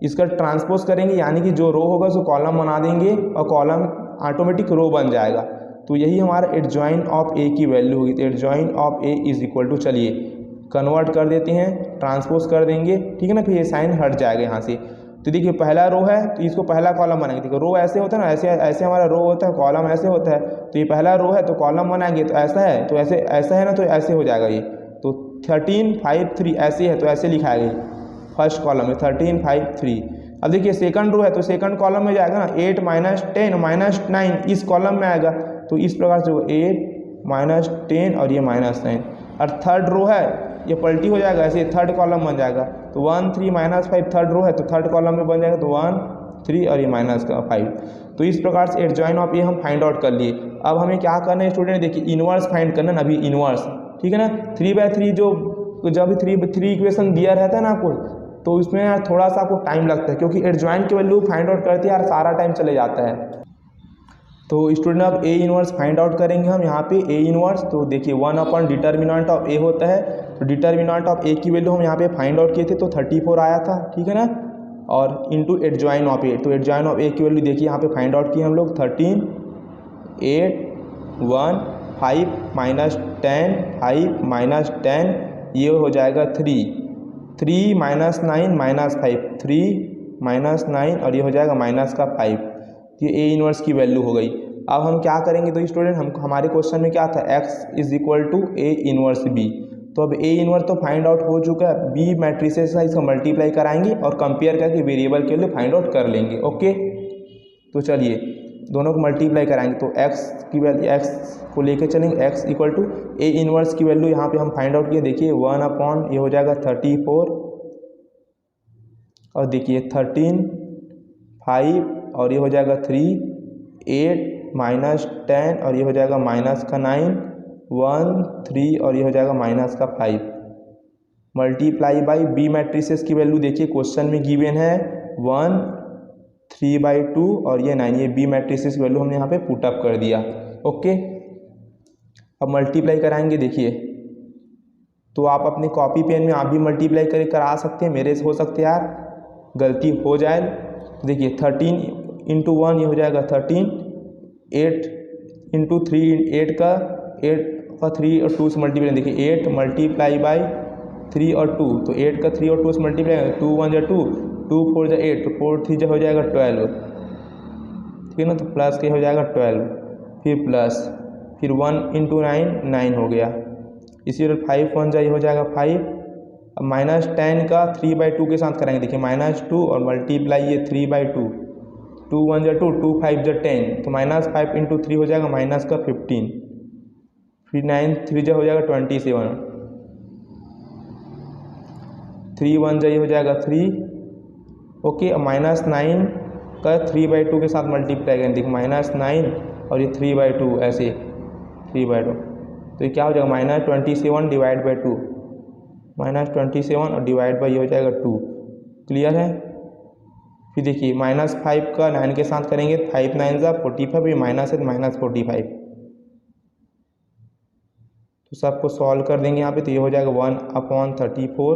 Speaker 1: इसका ट्रांसपोज करेंगे यानी कि जो रो होगा उसको कॉलम बना देंगे और कॉलम ऑटोमेटिक रो बन जाएगा। तो यही हमारा एडजॉइन ऑफ ए की वैल्यू होगी। तो adjoint of A is equal to, चलिए कन्वर्ट कर देते हैं, ट्रांसपोज कर देंगे, ठीक है ना। फिर ये साइन हट जाएगा यहाँ से। तो देखिए पहला रो है तो इसको पहला कॉलम बनाएंगे। देखिए रो ऐसे होता है ना, ऐसे ऐसे हमारा रो होता है, कॉलम ऐसे होता है। तो ये पहला रो है तो कॉलम बनाएंगे तो ऐसा है, तो ऐसे ऐसा है ना, तो ऐसे हो जाएगा ये। तो 13 5 3 ऐसे है तो ऐसे लिखाएगा फर्स्ट कॉलम में 13 5 3। अब देखिए सेकंड रो है तो सेकंड कॉलम में जाएगा ना 8 -10 -9 इस कॉलम में आएगा। तो इस प्रकार से 8 -10 और ये -9। और थर्ड रो है ये पलटी हो जाएगा, ऐसे थर्ड कॉलम बन जाएगा। तो 1 3 -5 थर्ड रो है तो थर्ड कॉलम में बन जाएगा, तो 1 3 और ये -5। तो इस प्रकार से एडजॉइन ऑफ ये हम फाइंड आउट कर लिए। अब हमें क्या करना है स्टूडेंट, देखिए इनवर्स फाइंड करना है, अभी इनवर्स, ठीक है ना। 3/3 जो जब 3 इक्वेशन दिया रहता है ना आपको, तो उसमें यार थोड़ा सा आपको टाइम लगता है, क्योंकि एडजॉइन की वैल्यू फाइंड आउट करते यार सारा टाइम चले जाता है। तो स्टूडेंट अब ए इनवर्स फाइंड आउट करेंगे हम यहाँ पे। ए इनवर्स तो देखिए 1 डिटर्मिनेंट ऑफ ए होता है, तो डिटर्मिनेंट ऑफ ए की वैल्यू हम यहाँ पे फाइंड आउट किए थे तो 34 आया था, ठीक है ना। और इनटू एडजॉइन ऑफ ए, तो एडजॉइन ऑफ ए की वैल्यू देखिए यहाँ पे फाइंड आउट किए हम लोग 13 8 1 5 -10 5 -10 ये हो जाएगा 3 3 -9 -5 3 -9 और ये हो जाएगा माइनस का 5। ये ए इनवर्स की वैल्यू हो गई। अब हम क्या करेंगे, तो स्टूडेंट हम हमारे क्वेश्चन में क्या था, x is equal to A inverse B. तो अब ए इनवर्स तो फाइंड आउट हो चुका है, बी मैट्रिसेस से इसका मल्टीप्लाई कराएंगे और कंपेयर करके वेरिएबल के लिए फाइंड आउट कर लेंगे। ओके, तो चलिए दोनों को मल्टीप्लाई कराएंगे। तो x की वैल्यू, x को लेके चलेंगे, x equal to A inverse की वैल्यू यहाँ पे हम फाइंड आउट किए। देखिए 1 ये हो जाएगा 34 और देखिए 13 5 और ये हो जाएगा 3 8 -10 और ये हो जाएगा माइनस का 9 1 3 और ये हो जाएगा माइनस का 5 मल्टीप्लाई बाई बी मैट्रिसेस की वैल्यू देखिए क्वेश्चन में गिवन है 1 3/2 और ये 9, ये बी मैट्रिसेस की वैल्यू हमने यहाँ पे पुट अप कर दिया। ओके, अब मल्टीप्लाई कराएंगे। देखिए तो आप अपनी कॉपी पेन में आप भी मल्टीप्लाई करा सकते हैं, मेरे से हो सकते हैं यार गलती हो जाए। देखिए 13 × 1 ये हो जाएगा 13, 8 × 3 8 का 3 और 2 से मल्टीप्लाई, देखिए 8 मल्टीप्लाई बाई 3 और 2, तो 8 का 3 और 2 से मल्टीप्लाई, 2 1 जा 2, 2 4 जा 8, तो 4 3 जा हो जाएगा 12, ठीक है ना। तो प्लस के हो जाएगा 12, फिर प्लस, फिर 1 × 9 9 हो गया। इसी तरह 5 1 जा ये हो जाएगा 5 अब -10 का 3/2 के साथ करेंगे, देखिए -2 और मल्टीप्लाई ये 3/2, 2 1 जा 2, 2 5 जा 10, तो -5 × 3 हो जाएगा -15, फिर 9 3 जा हो जाएगा 27, 3 1 जा ये हो जाएगा 3, ओके। अब -9 का 3/2 के साथ मल्टीप्लाई करेंगे, देखिए -9 और ये 3/2 ऐसे 3/2, तो ये क्या हो जाएगा -27 डिवाइड बाई 2, -27 और डिवाइड बाई ये हो जाएगा 2, क्लियर है। फिर देखिए -5 का 9 के साथ करेंगे, 5 9 जा 45, ये माइनस है तो -45, तो सबको सॉल्व कर देंगे यहाँ पे, तो ये हो जाएगा 1/34।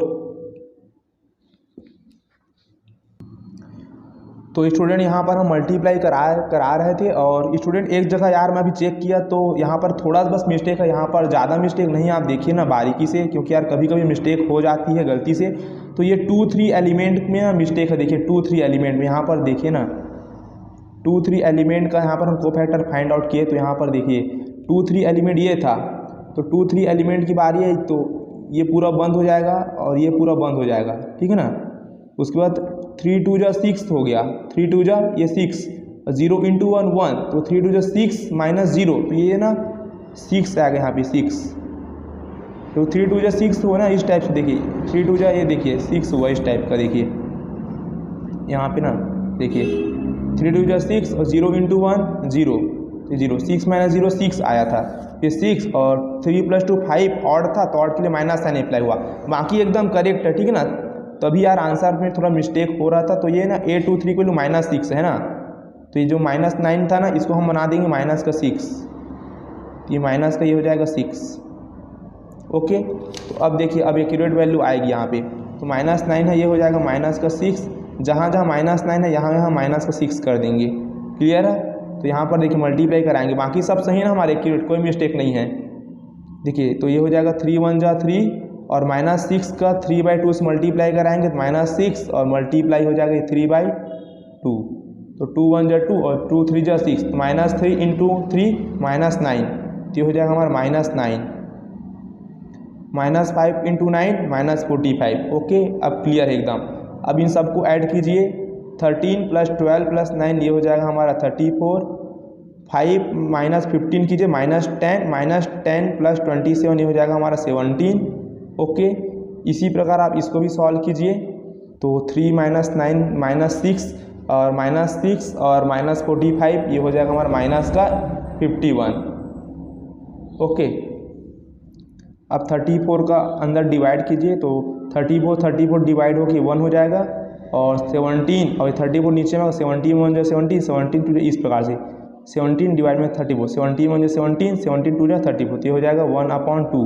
Speaker 1: तो स्टूडेंट यहाँ पर हम मल्टीप्लाई करा रहे थे, और स्टूडेंट एक जगह यार मैं अभी चेक किया तो यहाँ पर थोड़ा बस मिस्टेक है, यहाँ पर ज़्यादा मिस्टेक नहीं, आप देखिए ना बारीकी से, क्योंकि यार कभी कभी मिस्टेक हो जाती है गलती से। तो ये 2 3 एलिमेंट में ना मिस्टेक है, देखिए 2 3 एलिमेंट में, यहाँ पर देखिए ना 2 3 एलिमेंट का यहाँ पर हम कोफैक्टर फाइंड आउट किए, तो यहाँ पर देखिए 2 3 एलिमेंट ये था, तो 2 3 एलिमेंट की बारी है, तो ये पूरा बंद हो जाएगा और ये पूरा बंद हो जाएगा, ठीक है ना। उसके बाद 3 2 जा 6 हो गया, 3 2 जा ये 6, 0 × 1 1, तो 3 2 जा 6 -0, तो ये ना 6 आ गया यहाँ पे 6, तो 3 2 जा 6 हुआ ना इस टाइप से, देखिए 3 2 जा ये देखिए 6 हुआ इस टाइप का, देखिए यहाँ पे ना देखिए 3 2 जा 6 और 0 × 1 0, तो 0 6 -0 6 आया था, ये 6 और 3 + 2 5 ऑड था, तो ऑड के लिए माइनस साइन अप्लाई हुआ, बाकी एकदम करेक्ट है, ठीक है ना। तभी यार आंसर में थोड़ा मिस्टेक हो रहा था, तो ये ना 823 को -6 है ना, तो ये जो -9 था ना इसको हम बना देंगे -6, ये माइनस का ये हो जाएगा 6, ओके। तो अब देखिए अब एक्यूरेट वैल्यू आएगी यहाँ पे, तो -9 है ये हो जाएगा -6, जहाँ जहाँ -9 है यहाँ यहाँ -6 कर देंगे, क्लियर है। तो यहाँ पर देखिए मल्टीप्लाई कराएंगे, बाकी सब सही ना हमारे एक्यूरेट, कोई मिस्टेक नहीं है। देखिए तो ये हो जाएगा 3 1 जा 3 और -6 का 3/2 से मल्टीप्लाई कराएंगे, तो -6 और मल्टीप्लाई हो जाएगा 3/2, तो 2 1 जा 2 और 2 3 जा 6, तो -3 × 3 -9, तो ये हो जाएगा हमारा -9, -5 × 9 -45, ओके। अब क्लियर है एकदम। अब इन सबको ऐड कीजिए, 13 + 12 + 9 ये हो जाएगा हमारा 34, 5 - 15 कीजिए -10 -10 + 27 ये हो जाएगा हमारा 17, ओके। इसी प्रकार आप इसको भी सॉल्व कीजिए, तो 3 - 9 -6 और -6 और -45 ये हो जाएगा हमारा -51, ओके। अब 34 का अंदर डिवाइड कीजिए, तो 34 डिवाइड होकर 1 हो जाएगा, और 17 और 34 नीचे में 17 1 जा 17, 17 2 इस प्रकार से 17 डिवाइड में 34, 17 1 जा 17, 17 2 जा 34, तो ये हो जाएगा 1/2,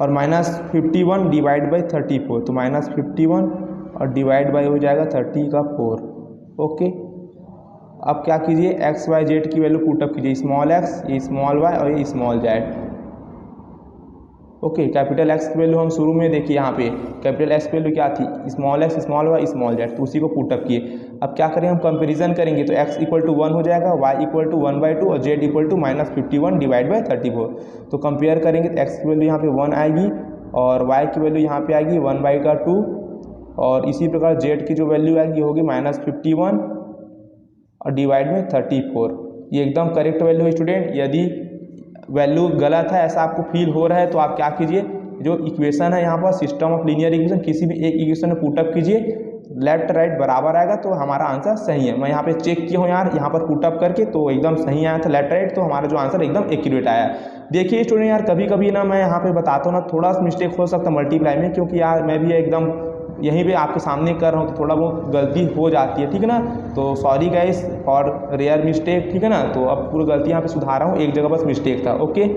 Speaker 1: और -51 डिवाइड बाई 34, तो -51 और डिवाइड बाई हो जाएगा 30 का 4, ओके। अब क्या कीजिए x y z की वैल्यू पुटअप कीजिए, स्मॉल x ये स्मॉल y और ये small z, okay. Capital X की वैल्यू हम शुरू में देखिए यहाँ पे कैपिटल X की वैल्यू क्या थी, small x small y small z, तो उसी को पुटअप किए। अब क्या करें हम कंपैरिजन करेंगे, तो x = 1 हो जाएगा, y = 1/2 और z = -51 डिवाइड बाई 34, तो कंपेयर करेंगे तो x की वैल्यू यहाँ पे 1 आएगी और y की वैल्यू यहाँ पे आएगी 1/2, और इसी प्रकार z की जो वैल्यू आएगी होगी -51 और डिवाइड में 34, ये एकदम करेक्ट वैल्यू है स्टूडेंट। यदि वैल्यू गलत है ऐसा आपको फील हो रहा है तो आप क्या कीजिए, जो इक्वेशन है यहाँ पर सिस्टम ऑफ लीनियर इक्वेशन, किसी भी एक इक्वेशन में पुटअप कीजिए, लेफ्ट राइट बराबर आएगा तो हमारा आंसर सही है। मैं यहाँ पे चेक किया हूँ यार, यहाँ पर पुटअप करके तो एकदम सही आया था लेफ्ट राइट, तो हमारा जो आंसर एकदम एक्यूरेट आया। देखिए स्टूडेंट यार कभी कभी ना मैं यहाँ पे बताता हूँ ना थोड़ा सा मिस्टेक हो सकता है मल्टीप्लाई में, क्योंकि यार मैं भी एकदम यहीं पे आपके सामने कर रहा हूँ तो थोड़ा बहुत गलती हो जाती है, ठीक है ना। तो sorry guys for rare mistake, ठीक है ना। तो अब पूरी गलती यहाँ पे सुधार रहा हूँ, एक जगह बस मिस्टेक था, ओके।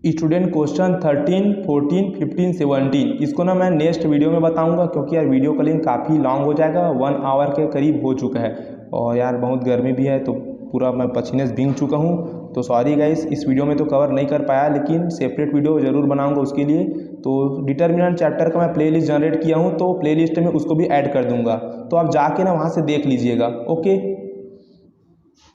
Speaker 1: स्टूडेंट क्वेश्चन 13 14 15 17 इसको ना मैं नेक्स्ट वीडियो में बताऊंगा, क्योंकि यार वीडियो का लिंक काफ़ी लॉन्ग हो जाएगा, 1 आवर के करीब हो चुका है, और यार बहुत गर्मी भी है तो पूरा मैं पसीने से भीग चुका हूँ। तो सॉरी गाइस इस वीडियो में तो कवर नहीं कर पाया, लेकिन सेपरेट वीडियो ज़रूर बनाऊंगा उसके लिए। तो डिटर्मिनेंट चैप्टर का मैं प्लेलिस्ट जनरेट किया हूँ, तो प्लेलिस्ट में उसको भी ऐड कर दूंगा, तो आप जाके ना वहाँ से देख लीजिएगा, ओके।